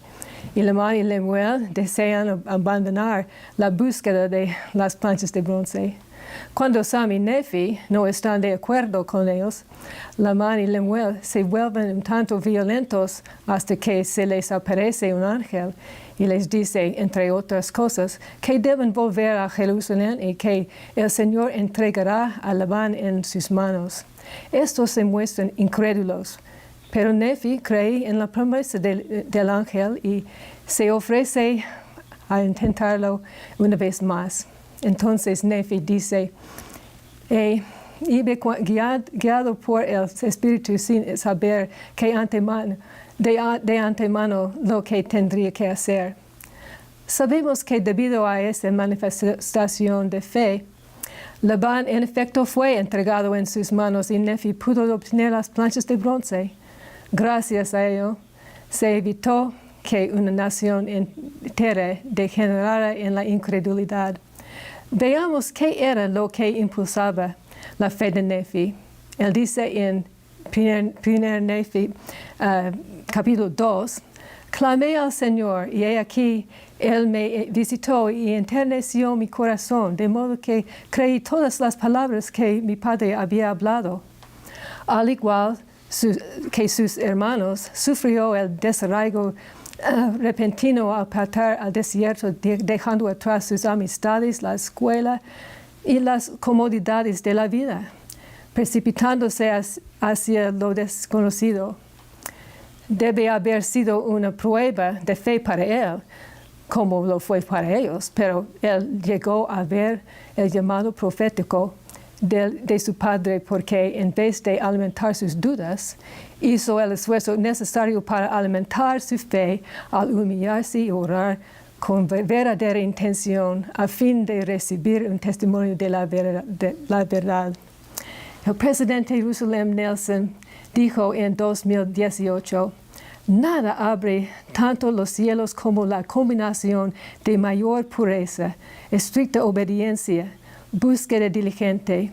Y Labán y Lemuel desean abandonar la búsqueda de las planchas de bronce. Cuando Sam y Nefi no están de acuerdo con ellos, Labán y Lemuel se vuelven un tanto violentos hasta que se les aparece un ángel y les dice, entre otras cosas, que deben volver a Jerusalén y que el Señor entregará a Labán en sus manos. Estos se muestran incrédulos, pero Nefi cree en la promesa del ángel y se ofrece a intentarlo una vez más. Entonces Nefi dice, iba guiado por el Espíritu sin saber que de antemano lo que tendría que hacer. Sabemos que debido a esa manifestación de fe, Labán en efecto fue entregado en sus manos y Nefi pudo obtener las planchas de bronce. Gracias a ello, se evitó que una nación entera degenerara en la incredulidad. Veamos qué era lo que impulsaba la fe de Nefi. Él dice en 1 Nefi, capítulo 2, clamé al Señor y he aquí, Él me visitó y enterneció mi corazón, de modo que creí todas las palabras que mi padre había hablado. Al igual que sus hermanos, sufrió el desarraigo repentino al partir al desierto, dejando atrás sus amistades, la escuela y las comodidades de la vida, precipitándose hacia lo desconocido. Debe haber sido una prueba de fe para él, como lo fue para ellos, pero él llegó a ver el llamado profético de su padre porque en vez de alimentar sus dudas, hizo el esfuerzo necesario para alimentar su fe al humillarse y orar con verdadera intención a fin de recibir un testimonio de la verdad. El presidente Russell M. Nelson dijo en 2018, nada abre tanto los cielos como la combinación de mayor pureza, estricta obediencia, búsqueda diligente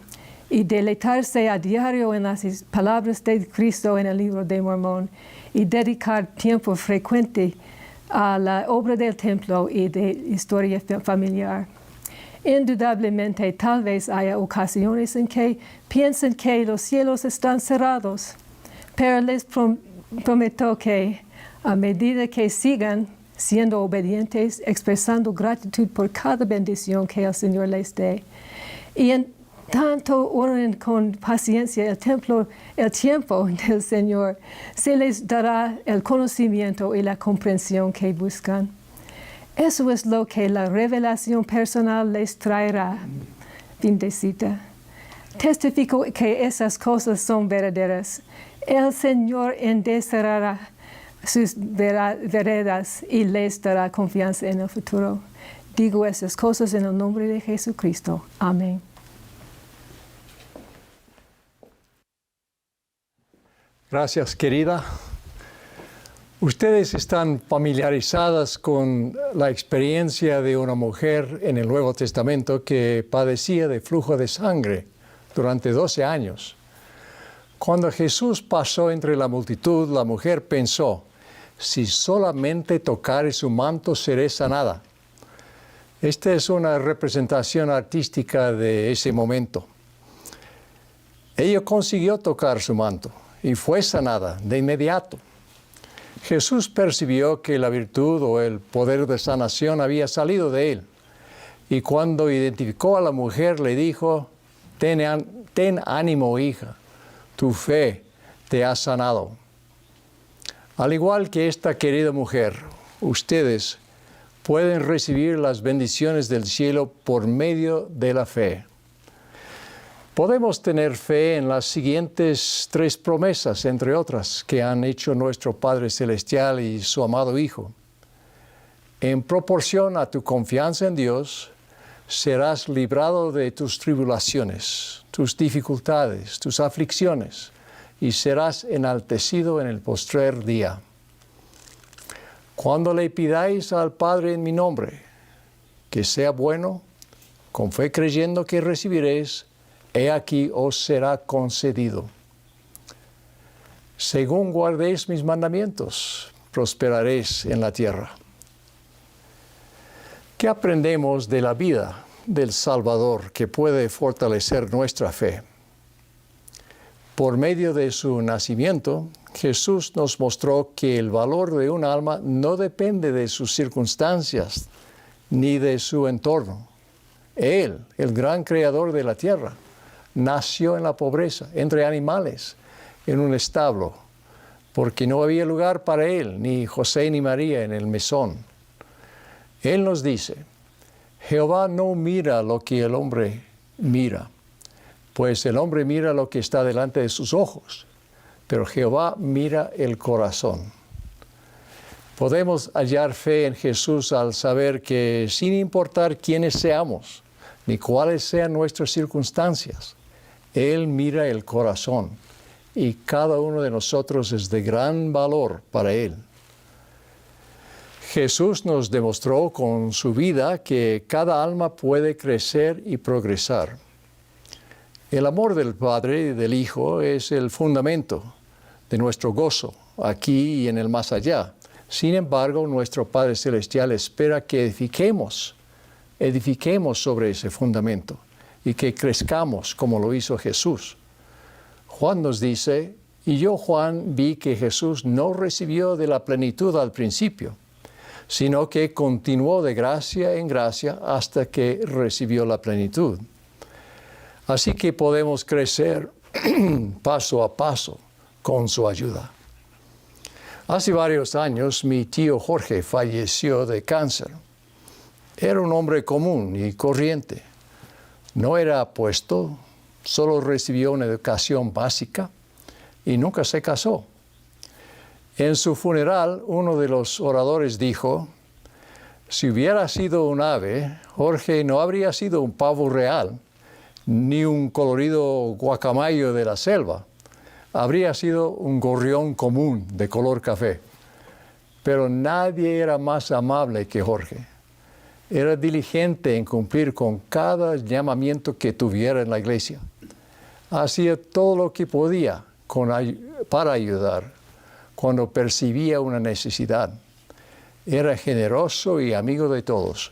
y deleitarse a diario en las palabras de Cristo en el libro de Mormón y dedicar tiempo frecuente a la obra del templo y de historia familiar. Indudablemente, tal vez haya ocasiones en que piensen que los cielos están cerrados, pero les prometo que a medida que sigan siendo obedientes, expresando gratitud por cada bendición que el Señor les dé, y en tanto oren con paciencia el tiempo del Señor, se les dará el conocimiento y la comprensión que buscan. Eso es lo que la revelación personal les traerá. Fin de cita. Testifico que esas cosas son verdaderas. El Señor enderezará sus veredas y les dará confianza en el futuro. Digo esas cosas en el nombre de Jesucristo. Amén. Gracias, querida. Ustedes están familiarizadas con la experiencia de una mujer en el Nuevo Testamento que padecía de flujo de sangre durante 12 años. Cuando Jesús pasó entre la multitud, la mujer pensó, si solamente tocare su manto seré sanada. Esta es una representación artística de ese momento. Ella consiguió tocar su manto y fue sanada de inmediato. Jesús percibió que la virtud o el poder de sanación había salido de él, Y cuando identificó a la mujer, le dijo, ten ánimo, hija, tu fe te ha sanado. Al igual que esta querida mujer, ustedes pueden recibir las bendiciones del cielo por medio de la fe. Podemos tener fe en las siguientes 3 promesas, entre otras, que han hecho nuestro Padre Celestial y su amado Hijo. En proporción a tu confianza en Dios, serás librado de tus tribulaciones, tus dificultades, tus aflicciones, y serás enaltecido en el postrer día. Cuando le pidáis al Padre en mi nombre, que sea bueno, con fe creyendo que recibiréis, he aquí os será concedido. Según guardéis mis mandamientos, prosperaréis en la tierra. ¿Qué aprendemos de la vida del Salvador que puede fortalecer nuestra fe? Por medio de su nacimiento, Jesús nos mostró que el valor de un alma no depende de sus circunstancias ni de su entorno. Él, el gran creador de la tierra, nació en la pobreza, entre animales, en un establo, porque no había lugar para él, ni José ni María en el mesón. Él nos dice, Jehová no mira lo que el hombre mira, pues el hombre mira lo que está delante de sus ojos, pero Jehová mira el corazón. Podemos hallar fe en Jesús al saber que sin importar quiénes seamos, ni cuáles sean nuestras circunstancias, Él mira el corazón y cada uno de nosotros es de gran valor para Él. Jesús nos demostró con su vida que cada alma puede crecer y progresar. El amor del Padre y del Hijo es el fundamento de nuestro gozo aquí y en el más allá. Sin embargo, nuestro Padre Celestial espera que edifiquemos sobre ese fundamento y que crezcamos como lo hizo Jesús. Juan nos dice, y yo, Juan, vi que Jesús no recibió de la plenitud al principio, sino que continuó de gracia en gracia hasta que recibió la plenitud. Así que podemos crecer paso a paso con su ayuda. Hace varios años mi tío Jorge falleció de cáncer. Era un hombre común y corriente. No era apuesto, solo recibió una educación básica y nunca se casó. En su funeral, uno de los oradores dijo, si hubiera sido un ave, Jorge no habría sido un pavo real, ni un colorido guacamayo de la selva. Habría sido un gorrión común de color café. Pero nadie era más amable que Jorge. Era diligente en cumplir con cada llamamiento que tuviera en la iglesia. Hacía todo lo que podía para ayudar cuando percibía una necesidad. Era generoso y amigo de todos.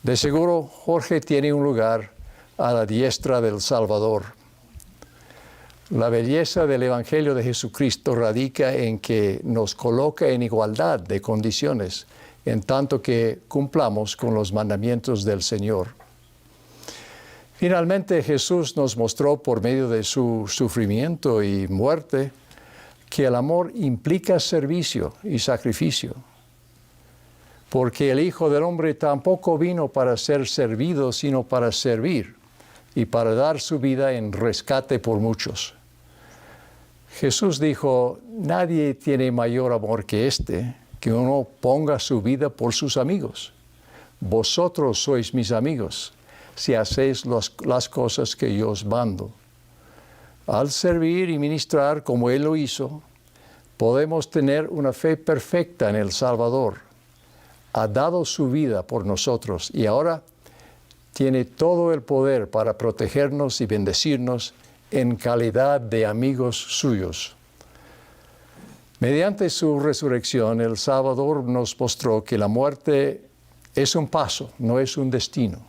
De seguro, Jorge tiene un lugar a la diestra del Salvador. La belleza del Evangelio de Jesucristo radica en que nos coloca en igualdad de condiciones, en tanto que cumplamos con los mandamientos del Señor. Finalmente, Jesús nos mostró por medio de su sufrimiento y muerte que el amor implica servicio y sacrificio, porque el Hijo del Hombre tampoco vino para ser servido, sino para servir y para dar su vida en rescate por muchos. Jesús dijo, nadie tiene mayor amor que este, que uno ponga su vida por sus amigos. Vosotros sois mis amigos, si hacéis las cosas que yo os mando. Al servir y ministrar como Él lo hizo, podemos tener una fe perfecta en el Salvador. Ha dado su vida por nosotros y ahora tiene todo el poder para protegernos y bendecirnos en calidad de amigos suyos. Mediante su resurrección, el Salvador nos mostró que la muerte es un paso, no es un destino,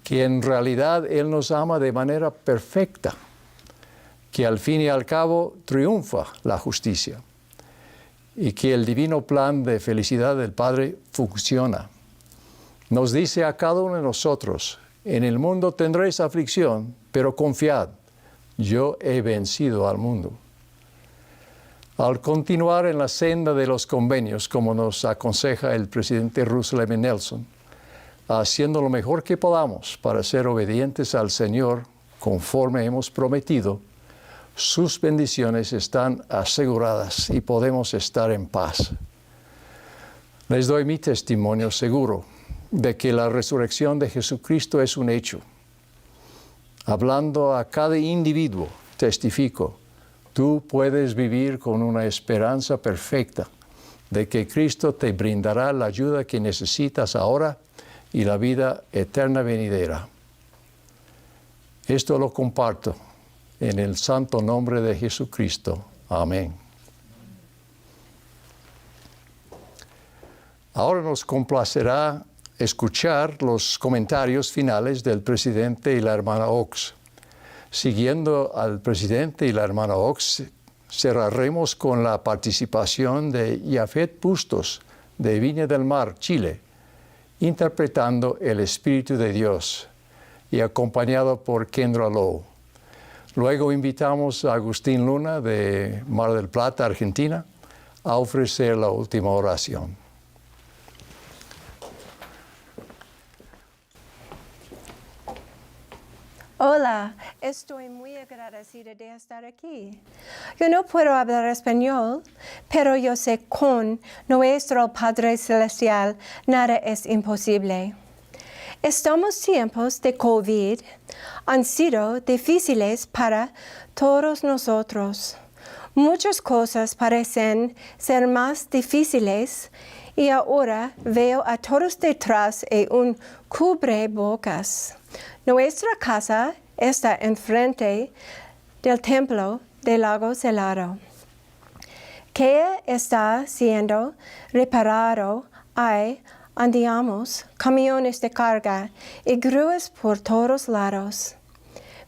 que en realidad Él nos ama de manera perfecta, que al fin y al cabo triunfa la justicia y que el divino plan de felicidad del Padre funciona. Nos dice a cada uno de nosotros, en el mundo tendréis aflicción, pero confiad, yo he vencido al mundo. Al continuar en la senda de los convenios, como nos aconseja el presidente Russell M. Nelson, haciendo lo mejor que podamos para ser obedientes al Señor conforme hemos prometido, sus bendiciones están aseguradas y podemos estar en paz. Les doy mi testimonio seguro de que la resurrección de Jesucristo es un hecho. Hablando a cada individuo, testifico, tú puedes vivir con una esperanza perfecta de que Cristo te brindará la ayuda que necesitas ahora y la vida eterna venidera. Esto lo comparto en el santo nombre de Jesucristo. Amén. Ahora nos complacerá escuchar los comentarios finales del presidente y la hermana Oaks. Siguiendo al presidente y la hermana Oaks, cerraremos con la participación de Yafet Bustos, de Viña del Mar, Chile, interpretando El Espíritu de Dios y acompañado por Kendra Lowe. Luego invitamos a Agustín Luna, de Mar del Plata, Argentina, a ofrecer la última oración. Hola, estoy muy agradecida de estar aquí. Yo no puedo hablar español, pero yo sé con nuestro Padre Celestial nada es imposible. Estos tiempos de COVID han sido difíciles para todos nosotros. Muchas cosas parecen ser más difíciles y ahora veo a todos detrás de un cubrebocas. Nuestra casa está enfrente del templo del lago Salado, que está siendo reparado. Andamos camiones de carga y grúas por todos lados.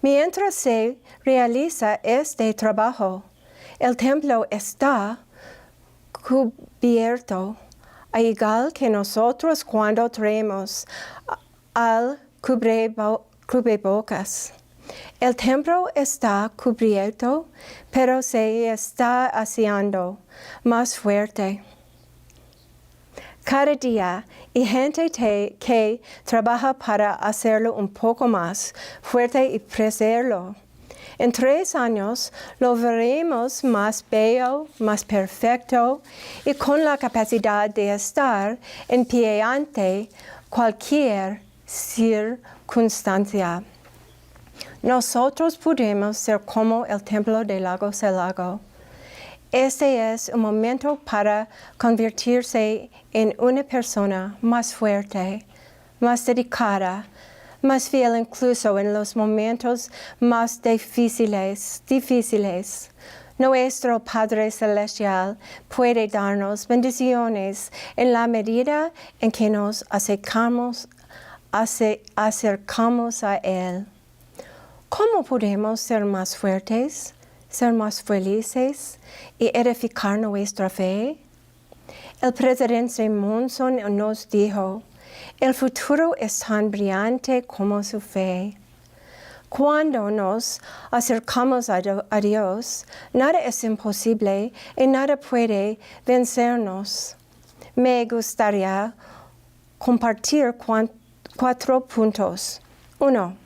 Mientras se realiza este trabajo, el templo está cubierto, igual que nosotros cuando traemos al cubrebocas. El templo está cubierto, pero se está haciendo más fuerte. Cada día hay gente que trabaja para hacerlo un poco más fuerte y preservarlo. En 3 años lo veremos más bello, más perfecto y con la capacidad de estar en pie ante cualquier circunstancia. Nosotros podemos ser como el templo del lago Salado. Este es un momento para convertirse en una persona más fuerte, más dedicada, más fiel incluso en los momentos más difíciles. Nuestro Padre Celestial puede darnos bendiciones en la medida en que nos acercamos a Él. ¿Cómo podemos ser más fuertes, ser más felices y edificar nuestra fe? El presidente Monson nos dijo, el futuro es tan brillante como su fe. Cuando nos acercamos a Dios, nada es imposible y nada puede vencernos. Me gustaría compartir 4 puntos. 1.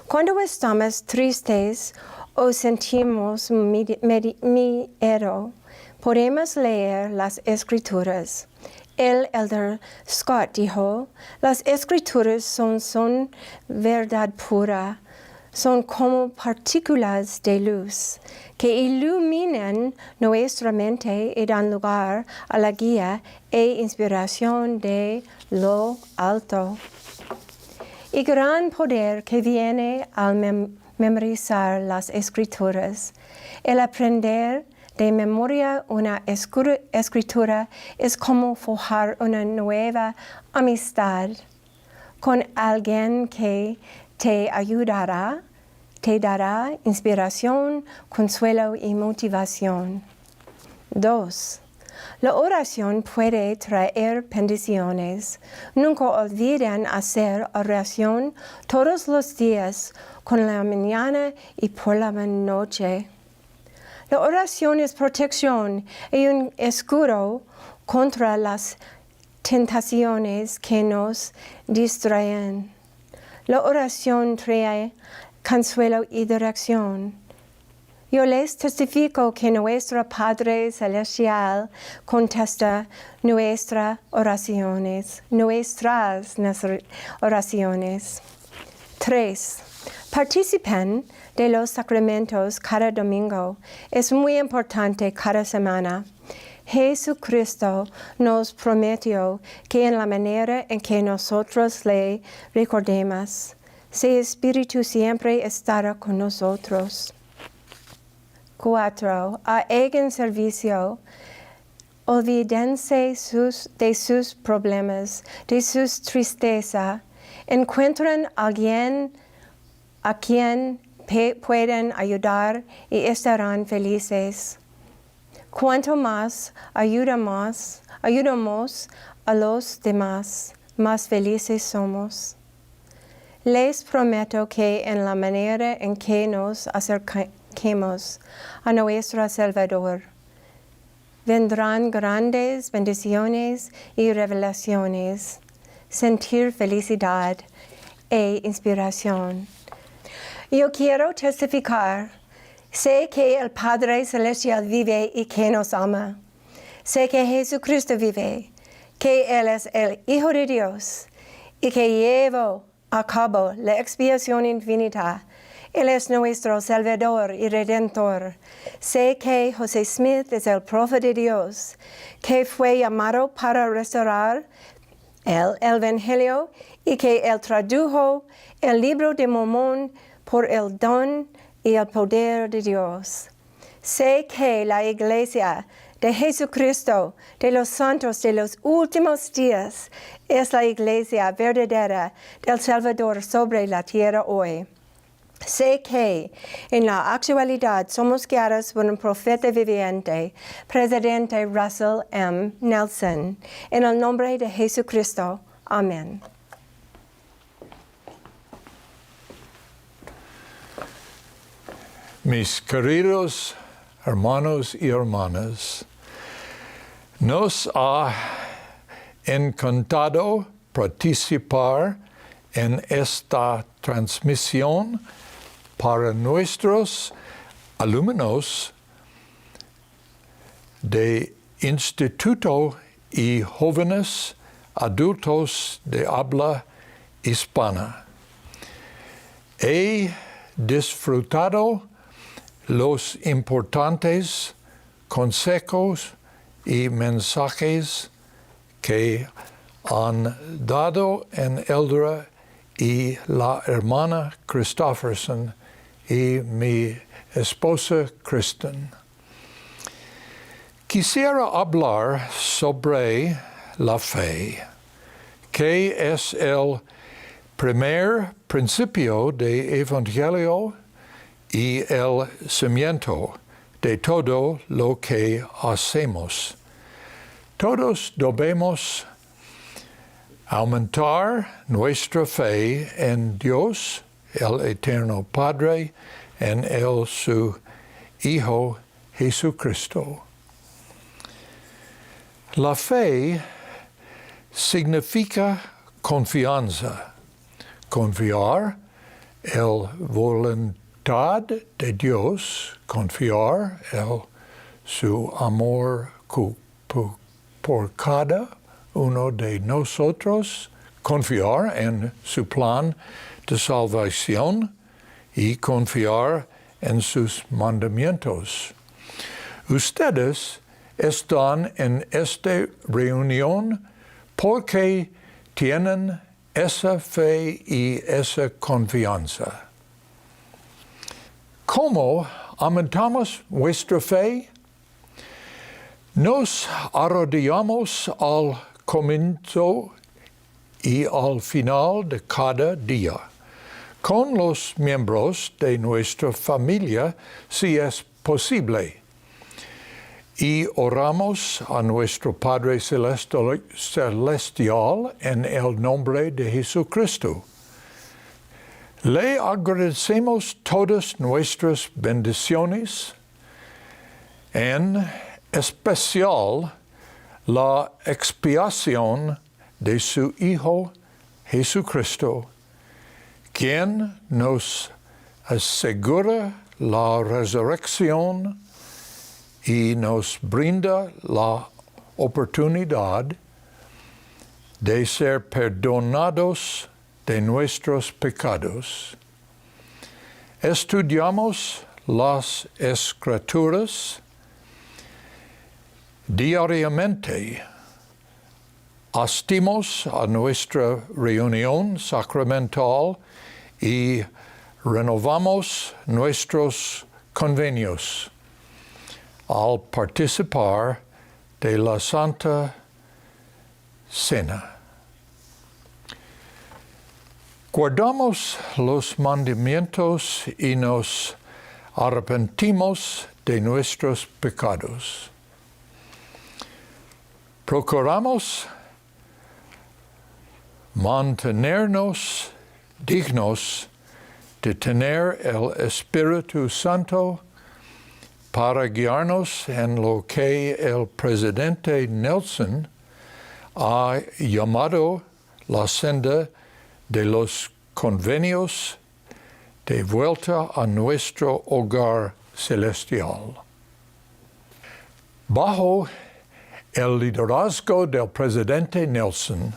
Cuando estamos tristes o sentimos miedo, podemos leer las Escrituras. El elder Scott dijo, las Escrituras son verdad pura, son como partículas de luz que iluminan nuestra mente y dan lugar a la guía e inspiración de lo alto. Y gran poder que viene al memorizar las Escrituras. El aprender de memoria una escritura es como forjar una nueva amistad con alguien que te ayudará, te dará inspiración, consuelo y motivación. 2. La oración puede traer bendiciones. Nunca olviden hacer oración todos los días, con la mañana y por la noche. La oración es protección y un escudo contra las tentaciones que nos distraen. La oración trae consuelo y dirección. Yo les testifico que nuestro Padre Celestial contesta nuestras oraciones. 3. Participen de los sacramentos cada domingo. Es muy importante cada semana. Jesucristo nos prometió que en la manera en que nosotros le recordemos, su Espíritu siempre estará con nosotros. 4. Hagan servicio. Olvídense de sus problemas, de sus tristezas. Encuentren a alguien a quien pueden ayudar y estarán felices. Cuanto más ayudamos a los demás, más felices somos. Les prometo que en la manera en que nos acerquemos a nuestro Salvador, vendrán grandes bendiciones y revelaciones, sentir felicidad e inspiración. Yo quiero testificar. Sé que el Padre Celestial vive y que nos ama. Sé que Jesucristo vive, que Él es el Hijo de Dios y que llevó a cabo la expiación infinita. Él es nuestro Salvador y Redentor. Sé que José Smith es el profeta de Dios, que fue llamado para restaurar el Evangelio y que Él tradujo el libro de Mormón por el don y el poder de Dios. Sé que la Iglesia de Jesucristo de los santos de los últimos días es la Iglesia verdadera del Salvador sobre la tierra hoy. Sé que en la actualidad somos guiados por un profeta viviente, Presidente Russell M. Nelson. En el nombre de Jesucristo. Amén. Mis queridos hermanos y hermanas, nos ha encantado participar en esta transmisión para nuestros alumnos de Instituto y Jóvenes Adultos de Habla Hispana. He disfrutado los importantes consejos y mensajes que han dado en Eldra y la hermana Christofferson y mi esposa Kristen. Quisiera hablar sobre la fe, que es el primer principio de Evangelio y el cimiento de todo lo que hacemos. Todos debemos aumentar nuestra fe en Dios, el Eterno Padre, en su Hijo Jesucristo. La fe significa confianza, confiar en la voluntad de Dios, confiar en su amor por cada uno de nosotros, confiar en su plan de salvación y confiar en sus mandamientos. Ustedes están en esta reunión porque tienen esa fe y esa confianza. ¿Cómo aumentamos nuestra fe? Nos arrodillamos al comienzo y al final de cada día, con los miembros de nuestra familia, si es posible. y oramos a nuestro Padre Celestial en el nombre de Jesucristo. Le agradecemos todas nuestras bendiciones, en especial la expiación de su Hijo Jesucristo, quien nos asegura la resurrección y nos brinda la oportunidad de ser perdonados de nuestros pecados. Estudiamos las Escrituras diariamente. Asistimos a nuestra reunión sacramental y renovamos nuestros convenios al participar de la Santa Cena. Guardamos los mandamientos y nos arrepentimos de nuestros pecados. Procuramos mantenernos dignos de tener el Espíritu Santo para guiarnos en lo que el presidente Nelson ha llamado la senda de los convenios de vuelta a nuestro hogar celestial. Bajo el liderazgo del presidente Nelson,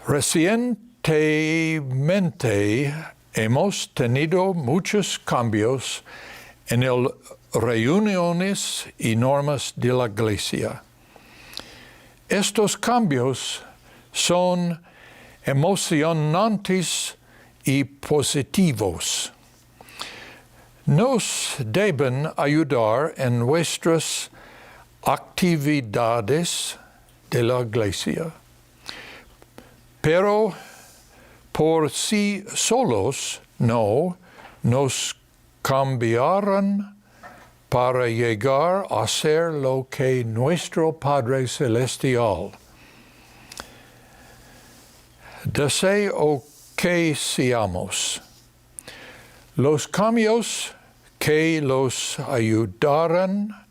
recientemente hemos tenido muchos cambios en las reuniones y normas de la Iglesia. Estos cambios son emocionantes y positivos. Nos deben ayudar en nuestras actividades de la Iglesia, pero por sí solos no nos cambiarán para llegar a ser lo que nuestro Padre Celestial desea que seamos. Los cambios que los ayudarán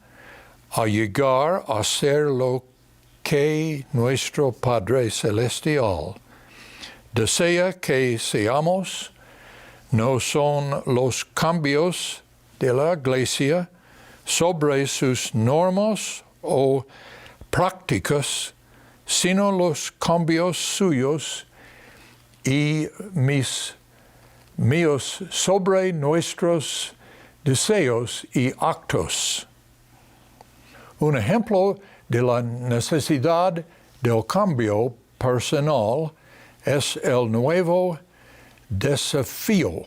a llegar a ser lo que nuestro Padre Celestial desea que seamos no son los cambios de la Iglesia sobre sus normas o prácticas, sino los cambios suyos y míos sobre nuestros deseos y actos. Un ejemplo de la necesidad del cambio personal es el nuevo desafío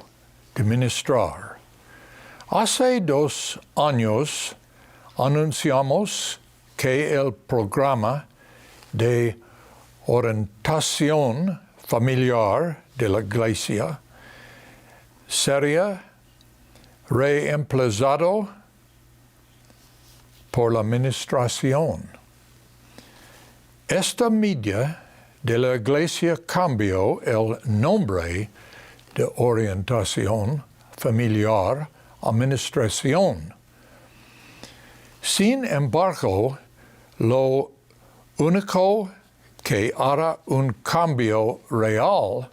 de ministrar. Hace 2 años anunciamos que el programa de orientación familiar de la Iglesia sería reemplazado por la administración. Esta medida de la Iglesia cambió el nombre de orientación familiar a administración. Sin embargo, lo único que hará un cambio real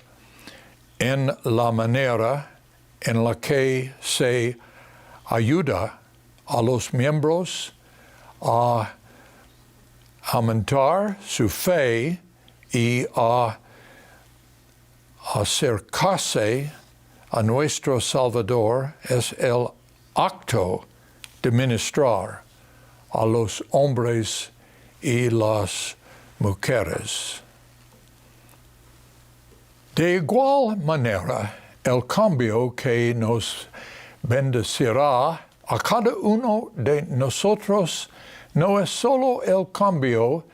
en la manera en la que se ayuda a los miembros a aumentar su fe y a acercarse a nuestro Salvador es el acto de ministrar a los hombres y las mujeres. De igual manera, el cambio que nos bendecirá a cada uno de nosotros no es solo el cambio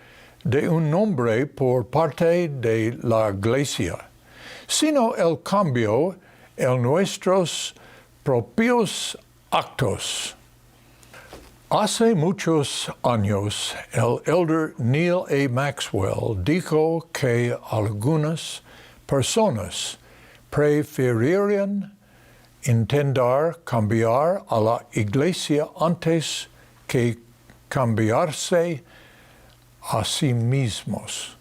de un nombre por parte de la Iglesia, sino el cambio en nuestros propios actos. Hace muchos años, el elder Neil A. Maxwell dijo que algunas personas preferirían intentar cambiar a la iglesia antes que cambiarse a sí mismos.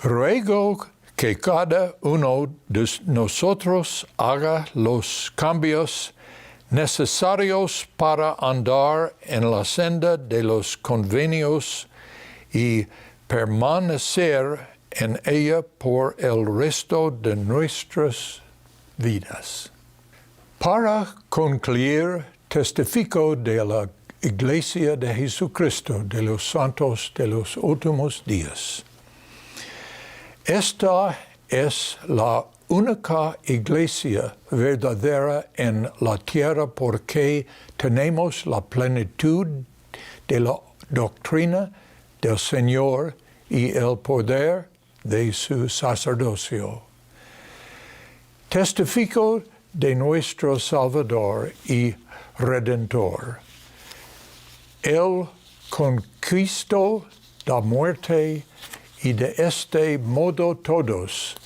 Ruego que cada uno de nosotros haga los cambios necesarios para andar en la senda de los convenios y permanecer en ella por el resto de nuestras vidas. Para concluir, testifico de la Iglesia de Jesucristo de los Santos de los Últimos Días. Esta es la única iglesia verdadera en la tierra porque tenemos la plenitud de la doctrina del Señor y el poder de su sacerdocio. Testifico de nuestro Salvador y Redentor. Él conquistó la muerte y de este modo todos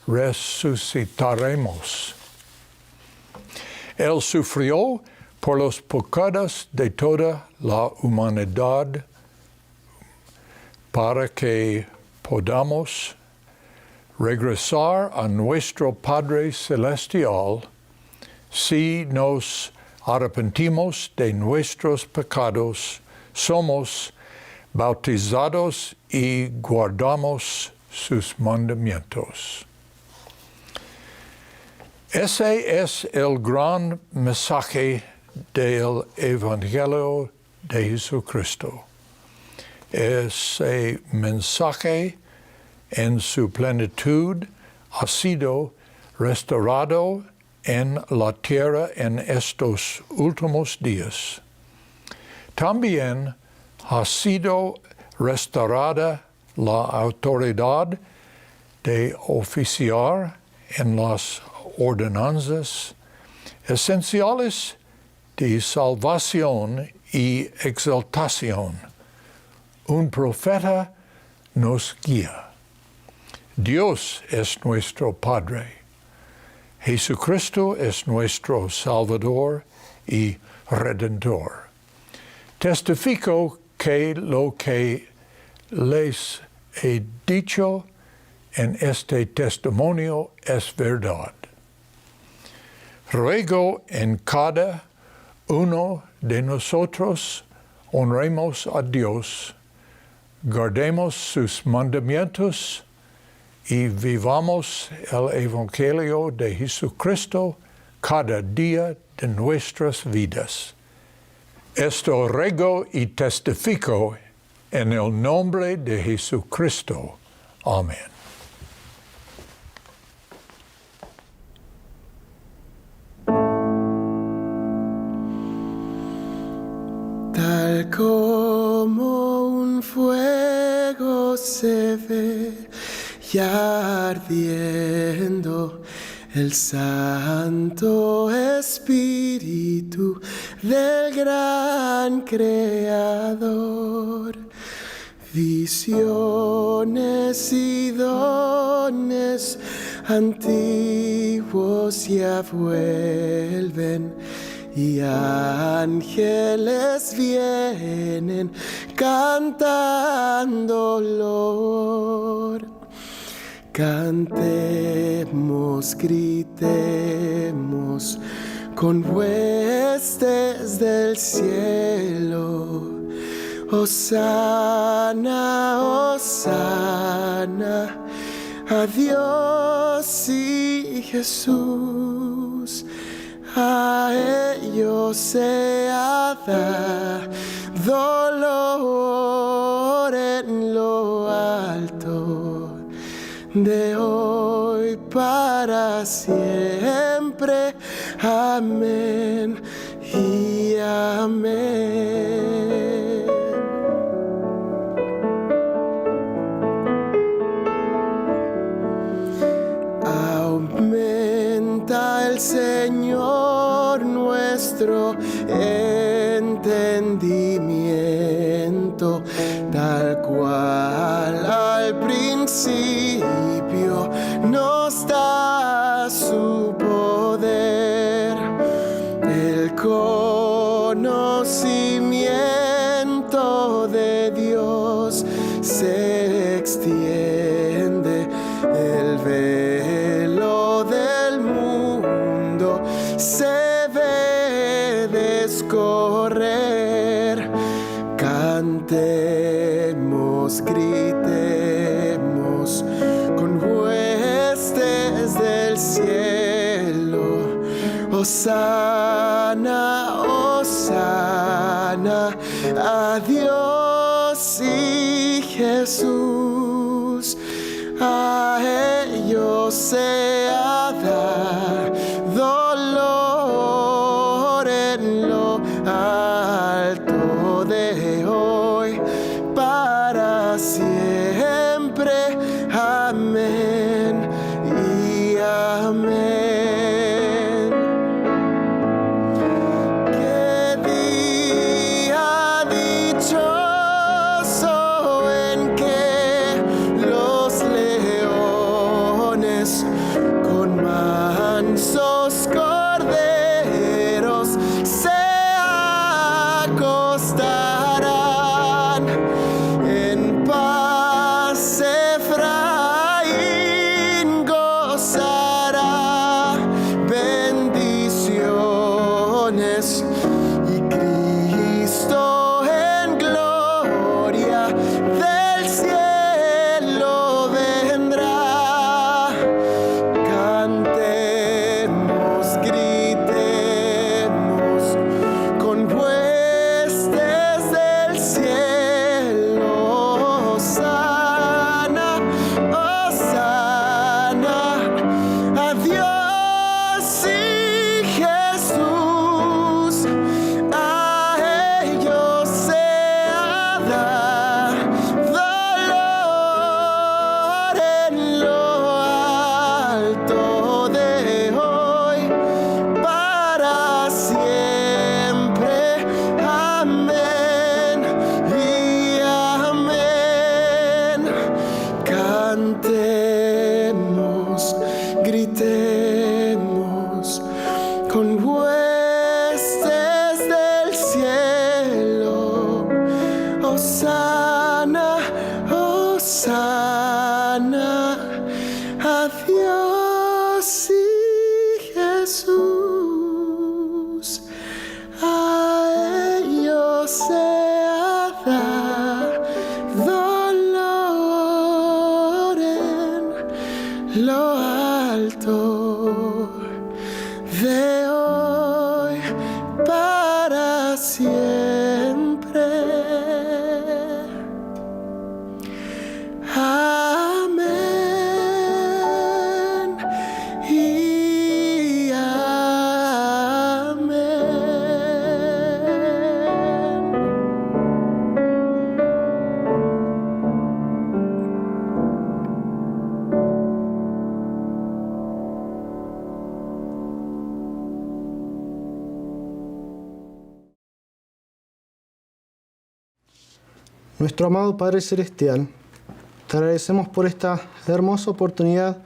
resucitaremos. Él sufrió por los pecados de toda la humanidad para que podamos regresar a nuestro Padre Celestial si nos arrepentimos de nuestros pecados, somos bautizados y guardamos sus mandamientos. Ese es el gran mensaje del Evangelio de Jesucristo. Ese mensaje en su plenitud ha sido restaurado en la tierra en estos últimos días. También ha sido restaurada la autoridad de oficiar en las ordenanzas esenciales de salvación y exaltación. Un profeta nos guía. Dios es nuestro Padre. Jesucristo es nuestro Salvador y Redentor. Testifico que lo que les he dicho en este testimonio es verdad. Ruego en cada uno de nosotros honremos a Dios, guardemos sus mandamientos y vivamos el Evangelio de Jesucristo cada día de nuestras vidas. Esto ruego y testifico en el nombre de Jesucristo. Amén. Tal como un fuego se ve ya ardiendo, el Santo Espíritu del gran Creador. Visiones y dones antiguos ya vuelven y ángeles vienen cantando loor. Cantemos, gritemos con huestes del cielo. Hosana, hosana, a Dios y Jesús. A ellos se ha dado dolor en lo alto, de hoy para siempre. Amén y amén. Aumenta el Señor nuestro en entendimiento, tal cual al principio nos da su poder, el conocimiento de Dios se extiende, el velo del mundo se ve descorrer. Cantemos, gritemos con huestes del cielo, Hosana, Hosana a Dios y Jesús. A ellos sea dado dolor en lo alto de hoy para siempre. Amén y amén. Qué día dichoso en que los leones con mansos corderos se acostarán en paz. Efraín gozará bendiciones y Cristo en gloria del cielo vendrá. Cantemos, gritemos con huestes del cielo, Hosana, Hosana a Dios y Jesús. A ellos sea dado dolor en lo alto de hoy para siempre. Amén y amén. Cantemos, gritemos con huestes del cielo, Hosana, Hosana a Dios y Jesús. A ellos sea dado dolor en lo alto de hoy para siempre. Amén y amén. Nuestro amado Padre Celestial, te agradecemos por esta hermosa oportunidad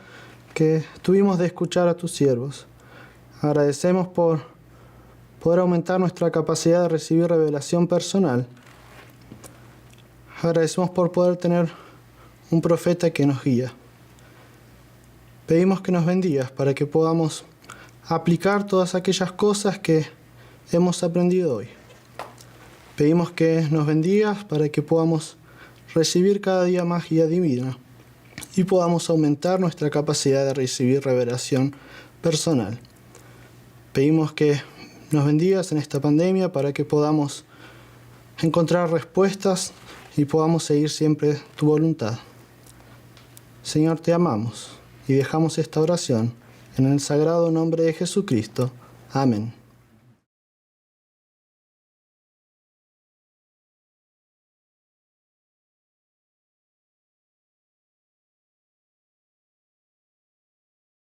que tuvimos de escuchar a tus siervos. Agradecemos por poder aumentar nuestra capacidad de recibir revelación personal. Agradecemos por poder tener un profeta que nos guía. Pedimos que nos bendigas para que podamos aplicar todas aquellas cosas que hemos aprendido hoy. Pedimos que nos bendigas para que podamos recibir cada día más guía divina y podamos aumentar nuestra capacidad de recibir revelación personal. Pedimos que nos bendigas en esta pandemia para que podamos encontrar respuestas y podamos seguir siempre tu voluntad. Señor, te amamos y dejamos esta oración en el sagrado nombre de Jesucristo. Amén.